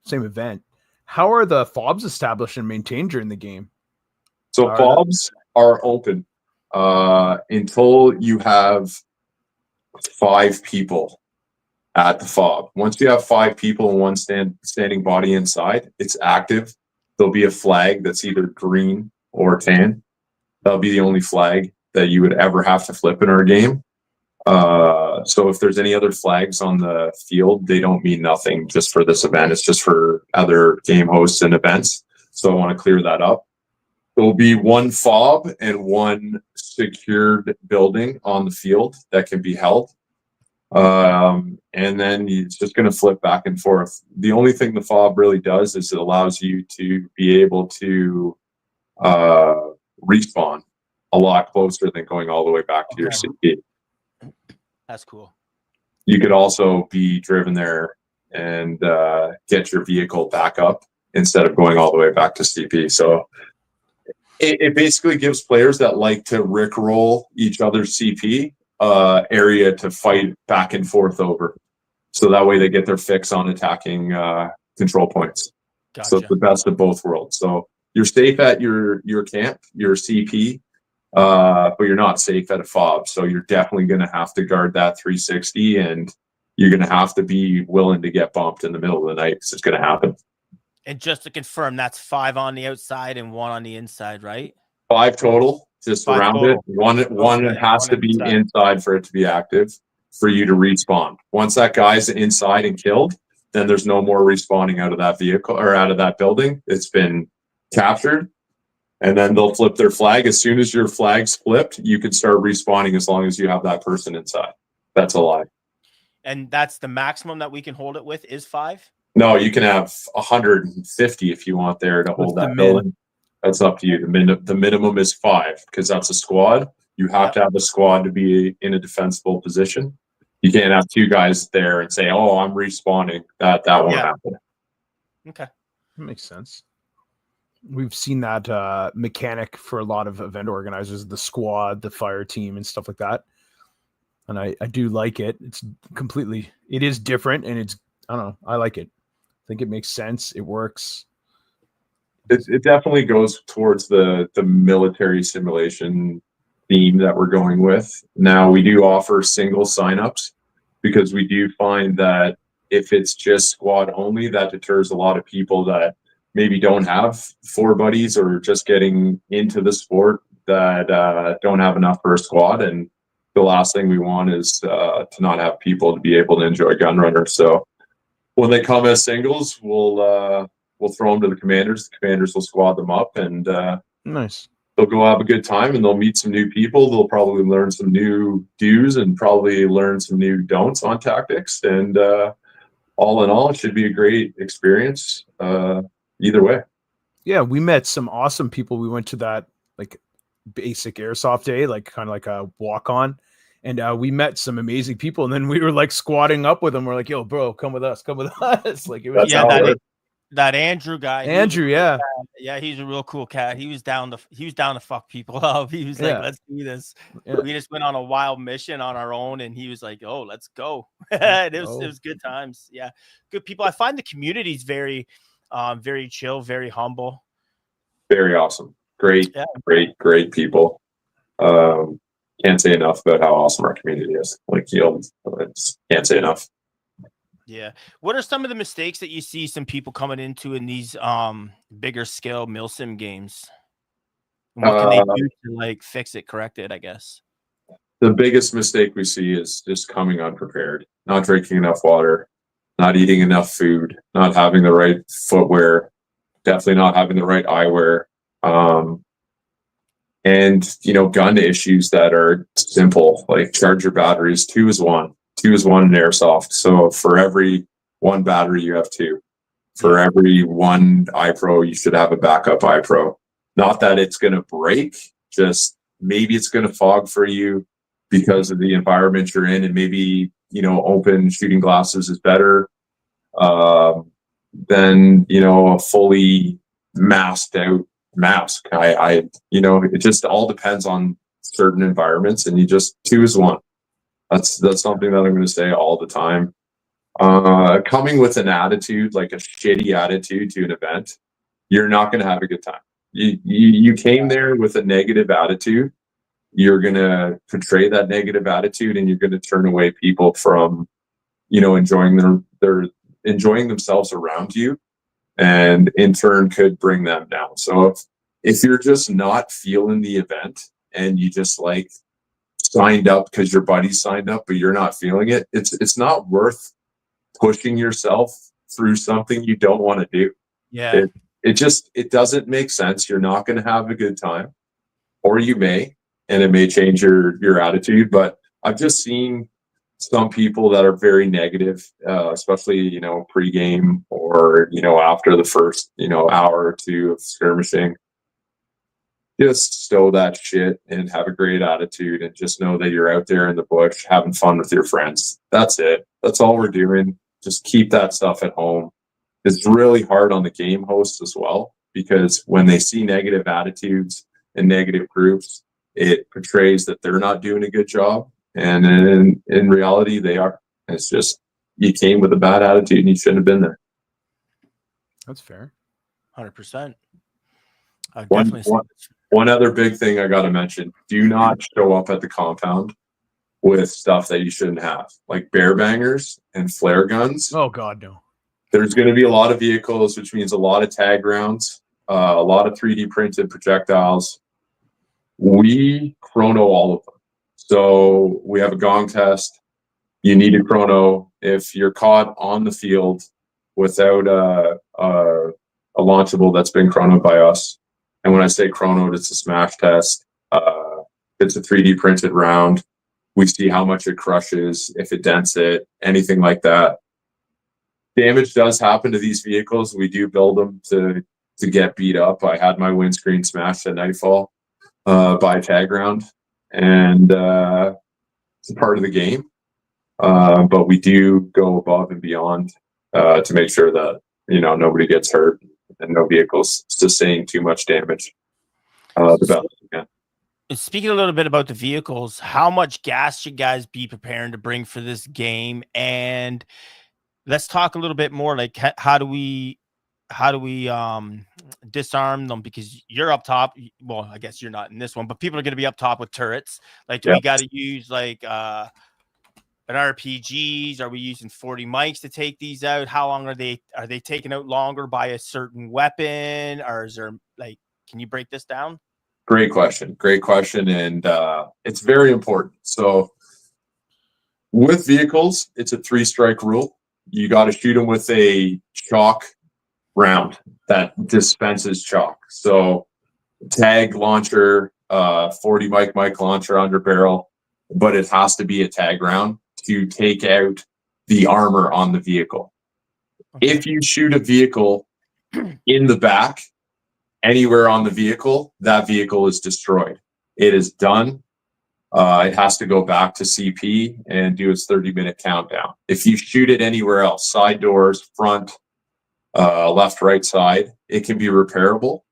same event. How are the FOBs established and maintained during the game? So FOBs are open until you have 5 people at the FOB. Once you have 5 people and one standing body inside, it's active. There'll be a flag that's either green or tan. That'll be the only flag that you would ever have to flip in our game. So if there's any other flags on the field, they don't mean nothing just for this event. It's just for other game hosts and events. So I want to clear that up. There will be 1 FOB and 1 secured building on the field that can be held. And then it's just going to flip back and forth. The only thing the FOB really does is it allows you to be able to respawn a lot closer than going all the way back to your CP. That's cool. You could also be driven there and get your vehicle back up instead of going all the way back to CP. So it basically gives players that like to rickroll each other's CP area to fight back and forth over. So that way they get their fix on attacking control points. Gotcha. So it's the best of both worlds. So you're safe at your camp, your CP, but you're not safe at a FOB. So you're definitely going to have to guard that 360, and you're going to have to be willing to get bumped in the middle of the night, because it's going to happen. And just to confirm, that's 5 on the outside and 1 on the inside, right? 5 total, just 5 around total. it. One has to be inside for it to be active for you to respawn. Once that guy's inside and killed, then there's no more respawning out of that vehicle or out of that building. It's been captured, and then they'll flip their flag. As soon as your flag's flipped, you can start respawning as long as you have that person inside. That's a lie. And that's the maximum that we can hold it with is 5? No, you can have 150 if you want there to hold that building. That's up to you. The minimum is 5, because that's a squad. You have to have a squad to be in a defensible position. You can't have 2 guys there and say, "Oh, I'm respawning." That won't happen. Okay, that makes sense. We've seen that mechanic for a lot of event organizers, the squad, the fire team, and stuff like that. And I do like it. It is different, and I don't know, I like it. I think it makes sense. It works. It definitely goes towards the military simulation theme that we're going with. Now, we do offer single signups because we do find that if it's just squad only, that deters a lot of people that maybe don't have 4 buddies or just getting into the sport that don't have enough for a squad. And the last thing we want is to not have people to be able to enjoy gun runner. So when they come as singles, we'll throw them to the commanders. The commanders will squad them up, and Nice. they'll go have a good time, and they'll meet some new people. They'll probably learn some new do's and probably learn some new don'ts on tactics. And all in all, it should be a great experience either way. Yeah, we met some awesome people. We went to that like basic airsoft day, like kind of like a walk on. And we met some amazing people, and then we were like squatting up with them. We're like, "Yo, bro, come with us, come with us!" Like it was that Andrew guy. Andrew, yeah, he's a real cool cat. He was down to fuck people up. He was like, "Let's do this." Yeah. We just went on a wild mission on our own, and he was like, "Oh, let's go." It was good times. Yeah, good people. I find the community's very chill, very humble, very awesome. Great people. Can't say enough about how awesome our community is. Like, can't say enough. Yeah. What are some of the mistakes that you see some people coming into in these bigger scale Milsim games? And what can they do to like fix it, correct it, I guess? The biggest mistake we see is just coming unprepared, not drinking enough water, not eating enough food, not having the right footwear, definitely not having the right eyewear. And, gun issues that are simple, like charge your batteries. 2 is 1. 2 is 1 in airsoft. So for every 1 battery, you have 2. For every 1 iPro, you should have a backup iPro. Not that it's going to break, just maybe it's going to fog for you because of the environment you're in, and maybe, open shooting glasses is better than, a fully masked out mask. It just all depends on certain environments, and 2 is 1. That's something that I'm going to say all the time. Coming with an attitude, like a shitty attitude to an event, you're not going to have a good time. You came there with a negative attitude. You're going to portray that negative attitude, and you're going to turn away people from, enjoying themselves around you, and in turn could bring them down. So if you're just not feeling the event and you just like signed up because your buddy signed up, but you're not feeling it, it's not worth pushing yourself through something you don't want to do. Yeah. It doesn't make sense. You're not going to have a good time, or you may, and it may change your attitude. But I've just seen some people that are very negative, especially, pre-game or, after the first, hour or 2 of skirmishing. Just stow that shit and have a great attitude, and just know that you're out there in the bush having fun with your friends. That's it. That's all we're doing. Just keep that stuff at home. It's really hard on the game hosts as well, because when they see negative attitudes and negative groups, it portrays that they're not doing a good job. And in reality, they are. It's just, you came with a bad attitude and you shouldn't have been there. That's fair. 100%. One other big thing I got to mention: do not show up at the compound with stuff that you shouldn't have, like bear bangers and flare guns. Oh God, no. There's going to be a lot of vehicles, which means a lot of tag rounds, a lot of 3D printed projectiles. We chrono all of them. So we have a gong test. You need a chrono. If you're caught on the field without a launchable that's been chronoed by us, and when I say chronoed, it's a smash test. It's a 3D printed round. We see how much it crushes, if it dents it, anything like that. Damage does happen to these vehicles. We do build them to get beat up. I had my windscreen smashed at nightfall by a tag round, and it's a part of the game. But we do go above and beyond to make sure that nobody gets hurt. and no vehicles sustaining too much damage. The best we can. Speaking a little bit about the vehicles, how much gas should guys be preparing to bring for this game? And let's talk a little bit more like how do we disarm them, because you're up top. Well, I guess you're not in this one, but people are going to be up top with turrets. Like, do we got to use like an RPGs? Are we using 40 mics to take these out? How long are they taken out longer by a certain weapon, or is there like, can you break this down? Great question. And it's very important. So with vehicles, it's a 3-strike rule. You got to shoot them with a chalk round that dispenses chalk. So tag launcher, 40 mic launcher under barrel, but it has to be a tag round to take out the armor on the vehicle. Okay. If you shoot a vehicle in the back, anywhere on the vehicle, that vehicle is destroyed. It is done. It has to go back to CP and do its 30-minute countdown. If you shoot it anywhere else, side doors, front, left, right side, it can be repairable.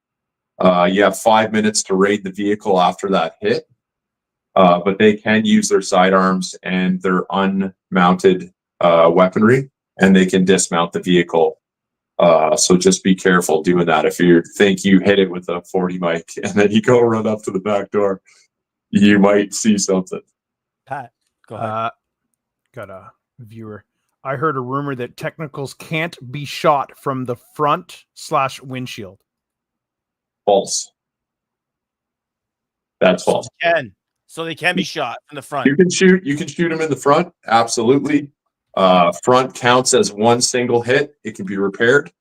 You have 5 minutes to raid the vehicle after that hit, but they can use their sidearms and their unmounted weaponry, and they can dismount the vehicle. So just be careful doing that. If you think you hit it with a 40 mic and then you go run up to the back door, you might see something. Pat, go ahead. Got a viewer. I heard a rumor that technicals can't be shot from the front/windshield. False. That's false. So they can be shot from the front. You can shoot them in the front. Absolutely. Front counts as one single hit. It can be repaired.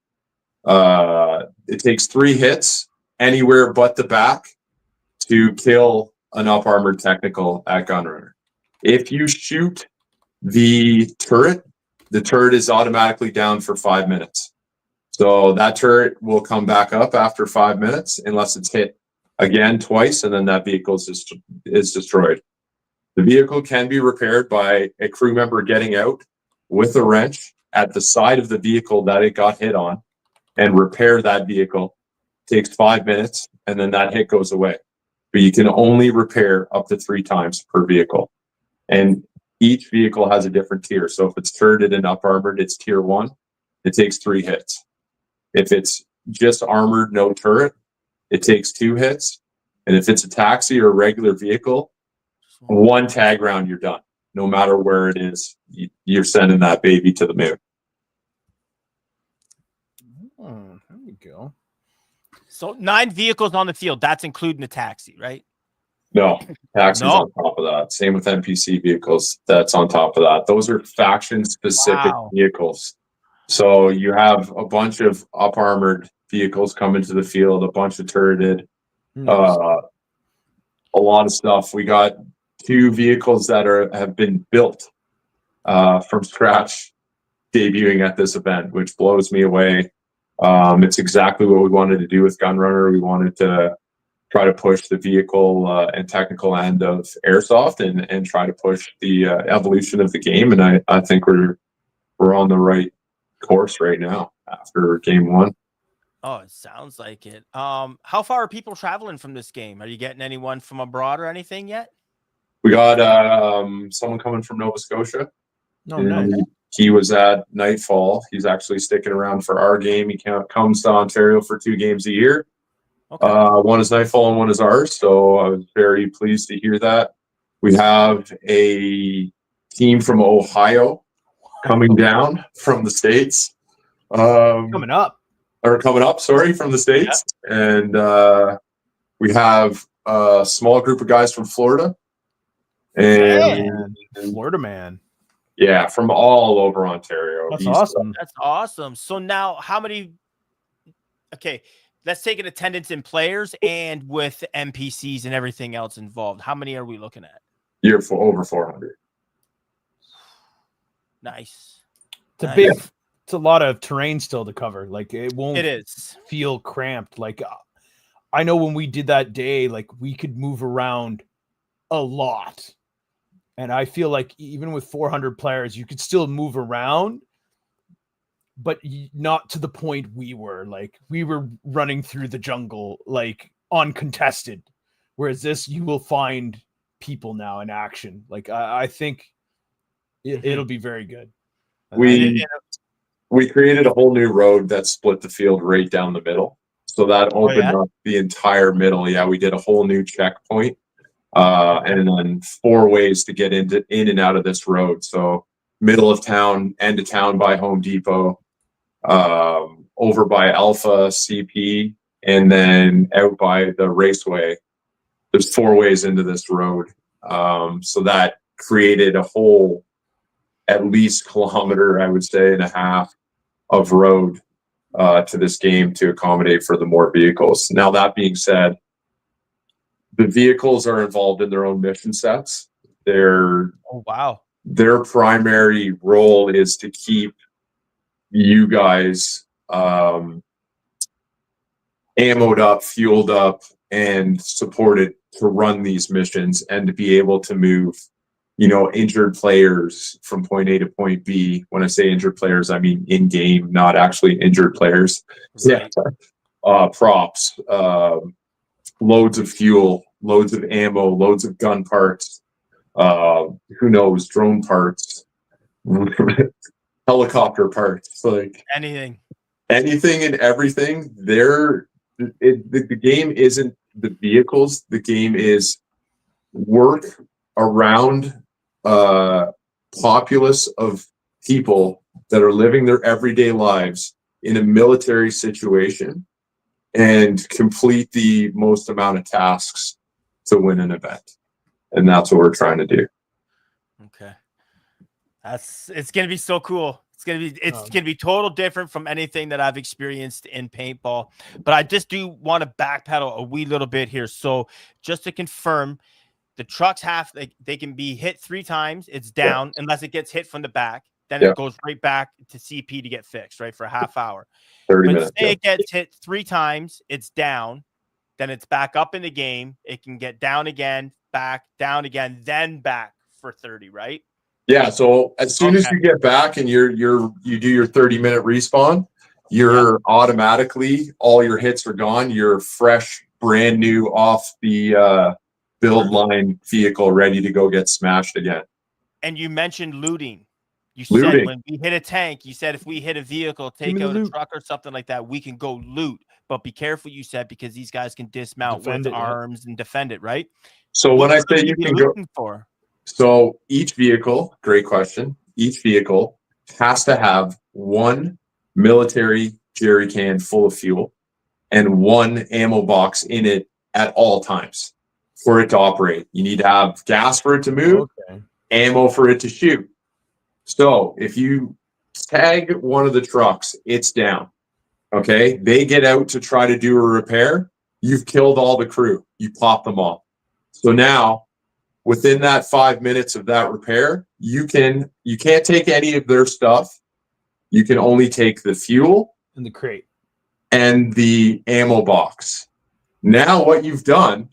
It takes 3 hits anywhere but the back to kill an up armored technical at Gunrunner. If you shoot the turret is automatically down for 5 minutes. So that turret will come back up after 5 minutes unless it's hit again twice, and then that vehicle is destroyed. The vehicle can be repaired by a crew member getting out with a wrench at the side of the vehicle that it got hit on and repair that vehicle. It takes 5 minutes, and then that hit goes away. But you can only repair up to 3 times per vehicle. And each vehicle has a different tier. So if it's turreted and up armored, it's tier 1. It takes 3 hits. If it's just armored, no turret, it takes 2 hits. And if it's a taxi or a regular vehicle, 1 tag round, you're done. No matter where it is, you're sending that baby to the moon. Oh, there we go. So 9 vehicles on the field. That's including the taxi, right? No, taxis on top of that. Same with NPC vehicles. That's on top of that. Those are faction-specific vehicles. So you have a bunch of up-armored vehicles come into the field, a bunch of turreted, a lot of stuff. We got 2 vehicles that have been built from scratch, debuting at this event, which blows me away. It's exactly what we wanted to do with Gunrunner. We wanted to try to push the vehicle and technical end of Airsoft and try to push the evolution of the game. And I think we're on the right course right now after game 1. Oh, it sounds like it. How far are people traveling from this game? Are you getting anyone from abroad or anything yet? We got someone coming from Nova Scotia. Oh, nice. He was at Nightfall. He's actually sticking around for our game. He comes to Ontario for 2 games a year. Okay. One is Nightfall and one is ours. So I was very pleased to hear that. We have a team from Ohio coming down from the States. Coming up, sorry, from the States. Yeah. And we have a small group of guys from Florida. And Florida man. Yeah, from all over Ontario. That's awesome. That's awesome. So now how many? Okay, let's take an attendance in players and with NPCs and everything else involved. How many are we looking at? You're for over 400. Nice. It's a lot of terrain still to cover. Like it won't feel cramped. Like I know when we did that day, like we could move around a lot. And I feel like even with 400 players, you could still move around, but not to the point we were. Like, we were running through the jungle, like, uncontested. Whereas this, you will find people now in action. Like, I think it'll be very good. We created a whole new road that split the field right down the middle. So that opened up the entire middle. Yeah, we did a whole new checkpoint. And then 4 ways to get in and out of this road. So middle of town, end of town by Home Depot, over by Alpha CP, and then out by the raceway. There's 4 ways into this road. So that created a whole at least kilometer, I would say, and a half of road to this game to accommodate for the more vehicles. Now, that being said, the vehicles are involved in their own mission sets. Their primary role is to keep you guys ammoed up, fueled up, and supported to run these missions and to be able to move, injured players from point A to point B. When I say injured players, I mean in-game, not actually injured players. Right. Props, loads of fuel, loads of ammo, loads of gun parts, who knows, drone parts, helicopter parts, like anything and everything. The game isn't the vehicles. The game is work around populace of people that are living their everyday lives in a military situation and complete the most amount of tasks to win an event. And that's what we're trying to do. Okay. It's going to be so cool. It's going to be total different from anything that I've experienced in paintball, but I just do want to backpedal a wee little bit here. So just to confirm, the trucks they can be hit 3 times. It's down unless it gets hit from the back. Then it goes right back to CP to get fixed, right, for a half hour. 30 but minutes. Say it gets hit 3 times, it's down. Then it's back up in the game. It can get down again, back, down again, then back for 30, right? Yeah. So as soon as you get back and you do your 30-minute respawn, you're automatically, all your hits are gone. You're fresh, brand new off the build line vehicle, ready to go get smashed again. And you mentioned looting. You said when we hit a tank, you said if we hit a vehicle, take out a truck or something like that, we can go loot. But be careful, you said, because these guys can dismount with arms and defend it, right? So when I say you can go, so each vehicle, great question. Each vehicle has to have 1 military jerry can full of fuel and 1 ammo box in it at all times for it to operate. You need to have gas for it to move, ammo for it to shoot. So if you tag one of the trucks, it's down. Okay. They get out to try to do a repair. You've killed all the crew. You pop them all. So now within that 5 minutes of that repair, you can't take any of their stuff. You can only take the fuel and the crate and the ammo box. Now what you've done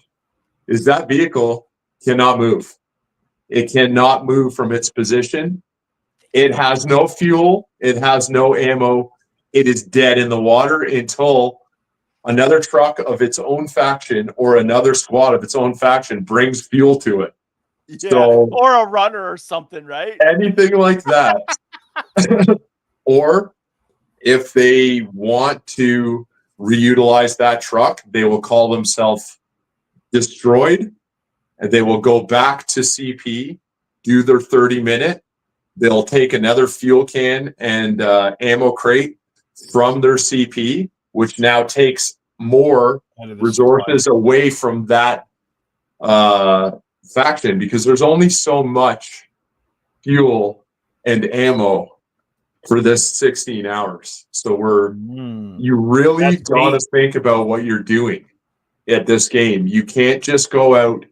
is that vehicle cannot move. It cannot move from its position. It has no fuel. It has no ammo. It is dead in the water until another truck of its own faction or another squad of its own faction brings fuel to it. Yeah, so, or a runner or something, right? Anything like that. Or if they want to reutilize that truck, they will call themselves destroyed and they will go back to CP, do their 30-minute. They'll take another fuel can and ammo crate from their CP, which now takes more resources away from that faction, because there's only so much fuel and ammo for this 16 hours. So you really got to think about what you're doing at this game. You can't just go out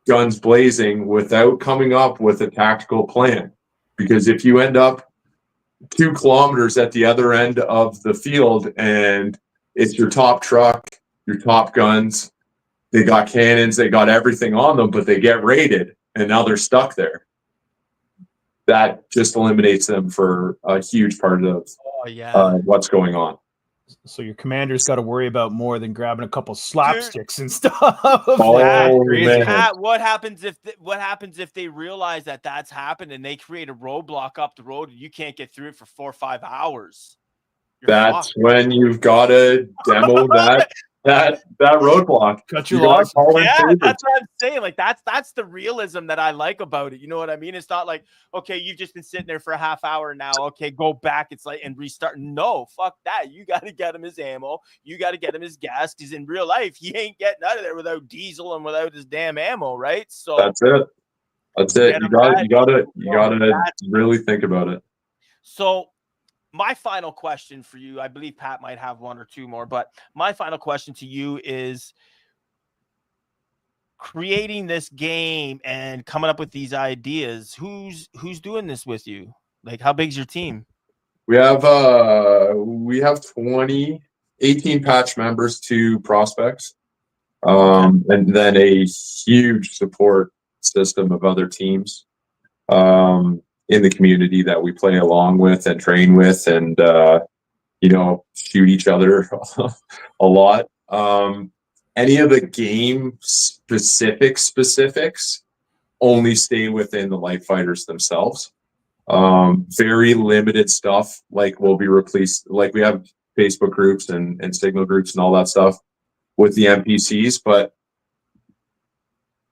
guns blazing without coming up with a tactical plan, because if you end up 2 kilometers at the other end of the field and it's your top truck, your top guns, they got cannons, they got everything on them, but they get raided and now they're stuck there. That just eliminates them for a huge part of yeah. what's going on. So your commander's got to worry about more than grabbing a couple slapsticks and stuff. Oh, That's crazy. man. Pat, what happens if they realize that that's happened and they create a roadblock up the road and you can't get through it for 4 or 5 hours? You're That's fucked. when you've got to demo that roadblock. Cut You your gotta losses. call in Yeah, favors. that's what I'm saying. Like that's the realism that I like about it. You know what I mean? It's not like, okay, you've just been sitting there for a half hour now. Okay, go back. It's like and restart. No, fuck that. You got to get him his ammo. You got to get him his gas because in real life he ain't getting out of there without diesel and without his damn ammo, right? So That's it. That's it. Get You 'em got back. you got to That's- really think about it. So my final question for you, I believe Pat might have one or two more, but my final question to you is creating this game and coming up with these ideas. Who's doing this with you? Like, how big's your team? We have 18 patch members, 2 prospects, and then a huge support system of other teams in the community that we play along with and train with, and shoot each other a lot. Any of the game specifics only stay within the Lightfighters themselves. Very limited stuff like will be replaced. Like we have Facebook groups and signal groups and all that stuff with the NPCs, but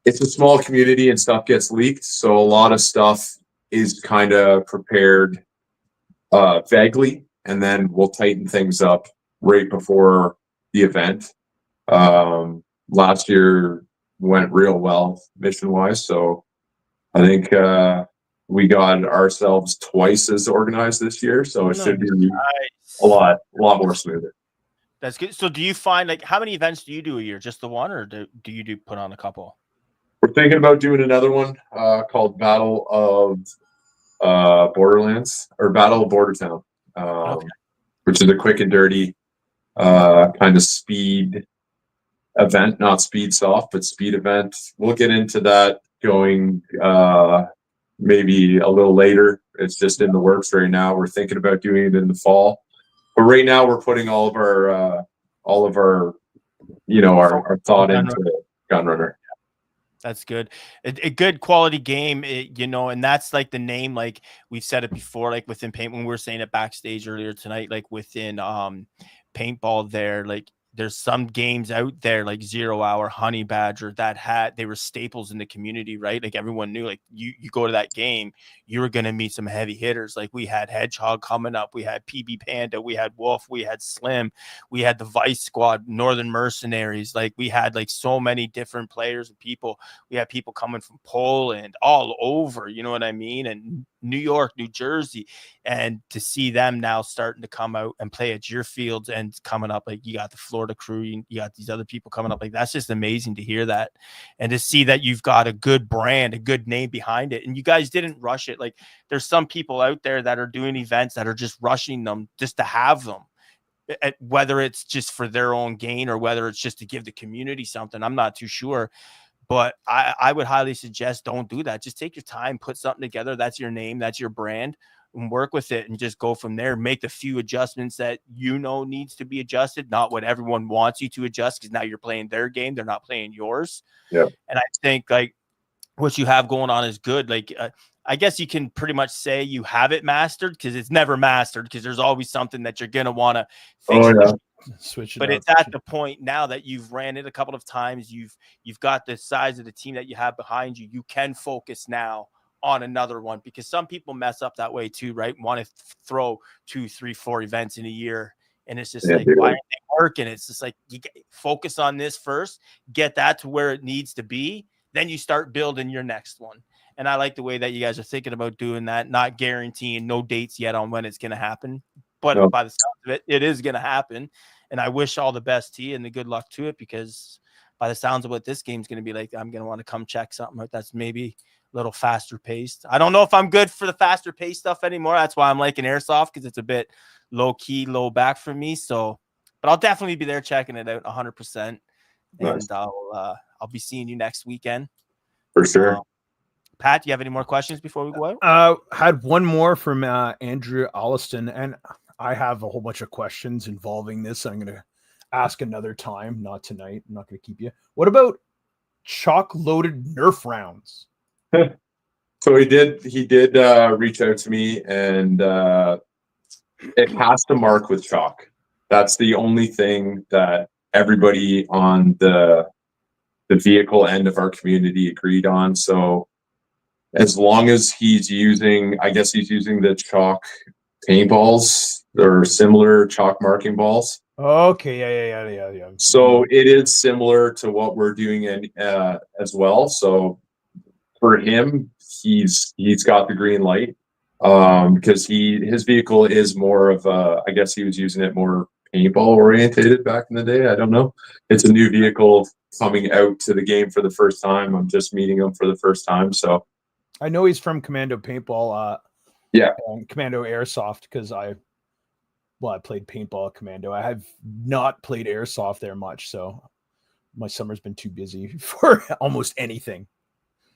it's a small community and stuff gets leaked. So a lot of stuff is kind of prepared vaguely, and then we'll tighten things up right before the event. Last year went real well mission wise, so I think we got ourselves twice as organized this year, so it should be a lot more smoother. That's good. So do you find, like, how many events do you do a year? Just the one, or do you put on a couple? We're thinking about doing another one called Battle of Borderlands, or Battle of Bordertown, which is a quick and dirty kind of speed event, not speed soft, but speed event. We'll get into that going maybe a little later. It's just in the works right now. We're thinking about doing it in the fall, but right now we're putting all of our our thought into Gunrunner. That's good. A good quality game, and that's like the name, like we've said it before, like within paint, when we were saying it backstage earlier tonight, like within paintball there, like there's some games out there like 0 Hour, Honey Badger, that they were staples in the community, right? Like everyone knew, like you go to that game, you were going to meet some heavy hitters. Like we had Hedgehog coming up, we had PB Panda, we had Wolf, we had Slim, we had the Vice Squad, Northern Mercenaries. Like we had like so many different players and people. We had people coming from Poland, all over, you know what I mean? And New York, New Jersey, and to see them now starting to come out and play at your fields and coming up, like you got the Florida crew, you got these other people coming up, like that's just amazing to hear that and to see that you've got a good brand, a good name behind it, and you guys didn't rush it. Like there's some people out there that are doing events that are just rushing them just to have them, whether it's just for their own gain or whether it's just to give the community something. I'm not too sure. But I would highly suggest don't do that. Just take your time, put something together. That's your name, that's your brand, and work with it and just go from there. Make the few adjustments that needs to be adjusted, not what everyone wants you to adjust, because now you're playing their game. They're not playing yours. Yeah. And I think like what you have going on is good. Like I guess you can pretty much say you have it mastered, because it's never mastered, because there's always something that you're going to want to fix. Oh, yeah. Switch it But up. it's at the point now that you've ran it a couple of times, you've got the size of the team that you have behind you. You can focus now on another one, because some people mess up that way too, right? Want to throw 2, 3, 4 events in a year, and it's just like, why aren't they working? It's just like, you focus on this first, get that to where it needs to be, then you start building your next one. And I like the way that you guys are thinking about doing that, not guaranteeing no dates yet on when it's going to happen. But by the sound of it, it is going to happen. And I wish all the best to you and the good luck to it, because by the sounds of what this game's going to be like, I'm going to want to come check something out that's maybe a little faster paced. I don't know if I'm good for the faster paced stuff anymore. That's why I'm liking Airsoft, because it's a bit low key, low back for me. So, but I'll definitely be there checking it out 100%. Nice. And I'll be seeing you next weekend. For sure. Pat, do you have any more questions before we go out? Had one more from Andrew Alliston, and I have a whole bunch of questions involving this. I'm going to ask another time, not tonight. I'm not going to keep you. What about chalk-loaded Nerf rounds? So he did reach out to me, and it has to mark with chalk. That's the only thing that everybody on the vehicle end of our community agreed on. So as long as he's using, I guess he's using the chalk paintballs or similar chalk marking balls. Okay, yeah. So it is similar to what we're doing as well. So for him, he's got the green light because his vehicle is more of a, I guess he was using it more paintball orientated back in the day. I don't know. It's a new vehicle coming out to the game for the first time. I'm just meeting him for the first time. So I know he's from Commando Paintball. Commando Airsoft, because I played paintball at Commando. I have not played Airsoft there much, so my summer's been too busy for almost anything.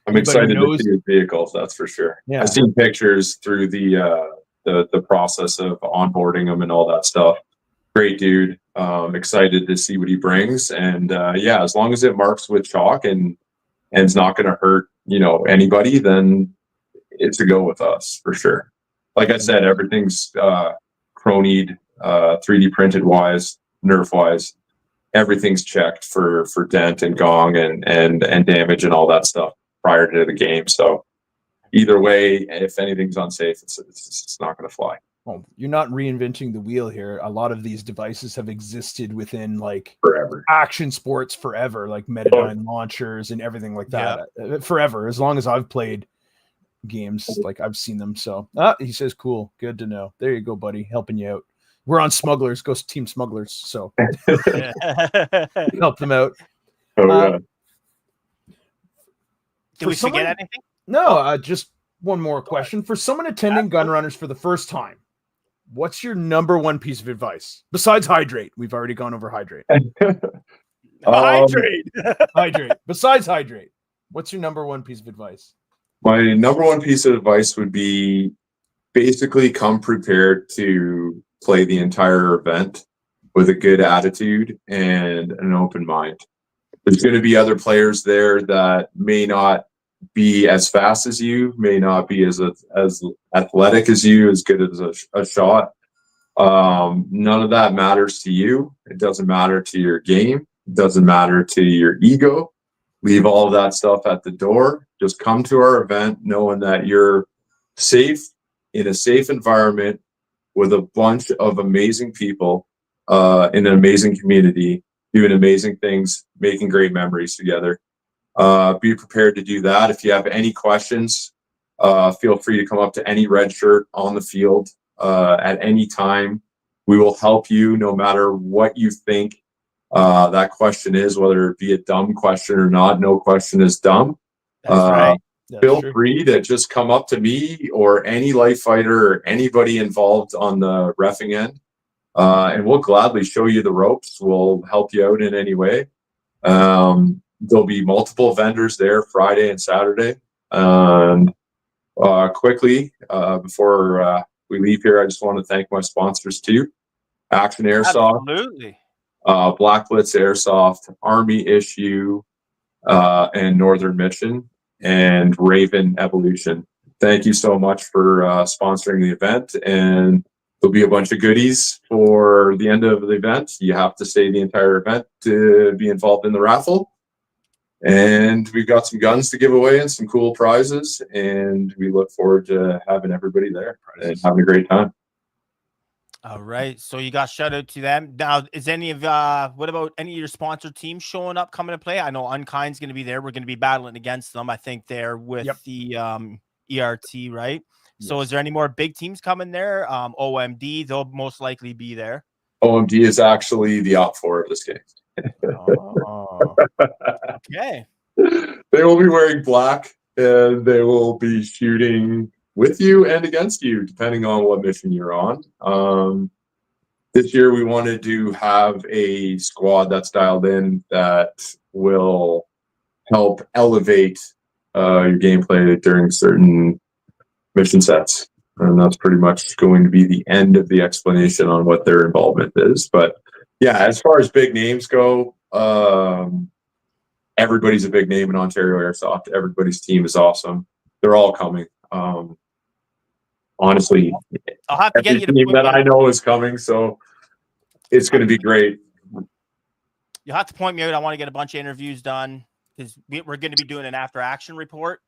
I'm excited to see his vehicles, that's for sure. Yeah. I've seen pictures through the process of onboarding him and all that stuff. Great dude. Excited to see what he brings. And as long as it marks with chalk and it's not going to hurt, anybody, then it's a go with us for sure. Like I said, everything's cronied, 3D printed wise, Nerf wise. Everything's checked for dent and gong and damage and all that stuff prior to the game. So either way, if anything's unsafe, it's not going to fly. Well, you're not reinventing the wheel here. A lot of these devices have existed within forever action sports forever, like Metadyne launchers and everything like that. Forever, as long as I've played games, I've seen them. So he says, cool, good to know. There you go, buddy, helping you out. We're on Smugglers, go Team Smugglers. So help them out. Did we forget anything? No, just one more question. For someone attending Gun Runners for the first time, what's your number one piece of advice? Besides hydrate. We've already gone over hydrate. Hydrate. Besides hydrate, what's your number one piece of advice? My number one piece of advice would be basically come prepared to play the entire event with a good attitude and an open mind. There's going to be other players there that may not be as fast as you, may not be as athletic as you, as good as a shot. None of that matters to you. It doesn't matter to your game. It doesn't matter to your ego. Leave all of that stuff at the door. Just come to our event knowing that you're safe in a safe environment with a bunch of amazing people in an amazing community, doing amazing things, making great memories together. Be prepared to do that. If you have any questions, feel free to come up to any red shirt on the field at any time. We will help you no matter what you think that question is, whether it be a dumb question or not. No question is dumb. That's right. Feel free to just come up to me or any life fighter or anybody involved on the reffing end, and we'll gladly show you the ropes. We'll help you out in any way. There'll be multiple vendors there Friday and Saturday. And quickly, before we leave here, I just want to thank my sponsors too. Action Airsoft, absolutely. Black Blitz Airsoft, Army Issue, and Northern Mission, and Raven Evolution. Thank you so much for sponsoring the event, and there'll be a bunch of goodies for the end of the event. You have to stay the entire event to be involved in the raffle. And we've got some guns to give away and some cool prizes, and we look forward to having everybody there and having a great time. All right, so you got shout out to them. Now, is any of what about any of your sponsor teams showing up, coming to play? I know Unkind's going to be there. We're going to be battling against them. I think they're with the ERT, right? Yes. So is there any more big teams coming there? OMD, they'll most likely be there. OMD is actually the op for this game. Okay. They will be wearing black, and they will be shooting with you and against you, depending on what mission you're on. This year, we wanted to have a squad that's dialed in that will help elevate your gameplay during certain mission sets. And that's pretty much going to be the end of the explanation on what their involvement is. But yeah, as far as big names go, everybody's a big name in Ontario Airsoft. Everybody's team is awesome. They're all coming. Honestly, I'll have to get every you to team point that me, I know is coming, so it's going to be great. you'll have to point me out. I want to get a bunch of interviews done because we're going to be doing an after action report.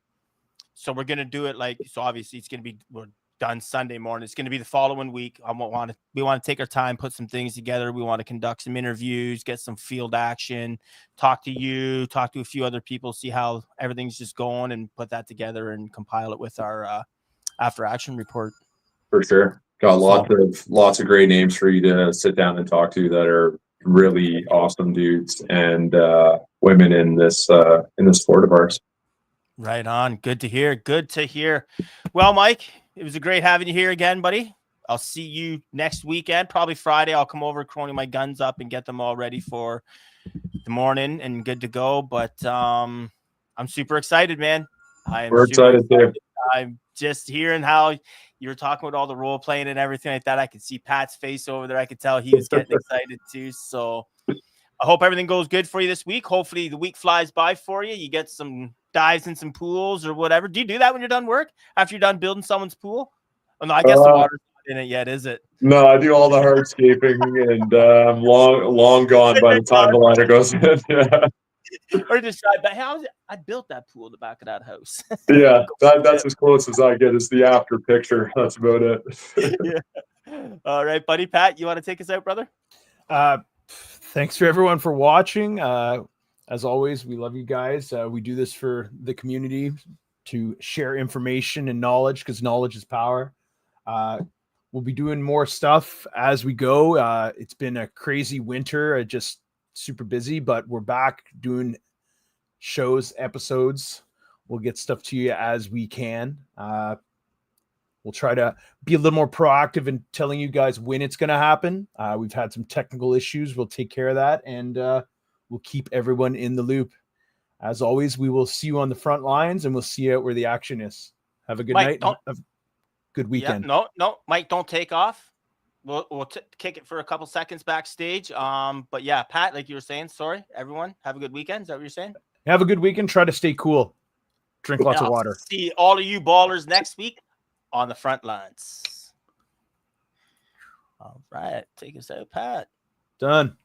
So we're going to do it so obviously it's going to be, we're done Sunday morning. It's going to be the following week. We want to take our time, put some things together. We want to conduct some interviews, get some field action, talk to you, talk to a few other people, see how everything's just going, and put that together and compile it with our after action report. For sure. Got lots of great names for you to sit down and talk to that are really awesome dudes and women in this sport of ours. Right on. Good to hear. Good to hear. Well, Mike, it was a great having you here again, buddy. I'll see you next weekend, probably Friday. I'll come over, crony my guns up, and get them all ready for the morning and good to go. But I'm super excited, man. We're excited too. I'm just hearing how you were talking about all the role playing and everything like that. I could see Pat's face over there. I could tell he was getting excited too. So I hope everything goes good for you this week. Hopefully the week flies by for you. You get some dives in some pools or whatever. Do you do that when you're done work after you're done building someone's pool? Oh, no, I guess the water's not in it yet, is it? No, I do all the hardscaping, and I'm long gone by the time the liner goes in. Yeah. Or just try, but how is it? I built that pool in the back of that house. Yeah, that's as close as I get is the after picture. That's about it. Yeah. All right, buddy. Pat, you want to take us out, brother? Thanks for everyone for watching. As always, we love you guys. We do this for the community to share information and knowledge because knowledge is power. We'll be doing more stuff as we go. It's been a crazy winter, just super busy, but we're back doing shows, episodes. We'll get stuff to you as we can. We'll try to be a little more proactive in telling you guys when it's going to happen. We've had some technical issues. We'll take care of that, and we'll keep everyone in the loop. As always, we will see you on the front lines, and we'll see you out where the action is. Have a good night. Have a good weekend. Yeah, no, Mike, don't take off. We'll kick it for a couple seconds backstage. But yeah, Pat, like you were saying, sorry, everyone, have a good weekend. Is that what you're saying? Have a good weekend. Try to stay cool. Drink lots of water. See all of you ballers next week on the front lines. All right, take us out, Pat. Done.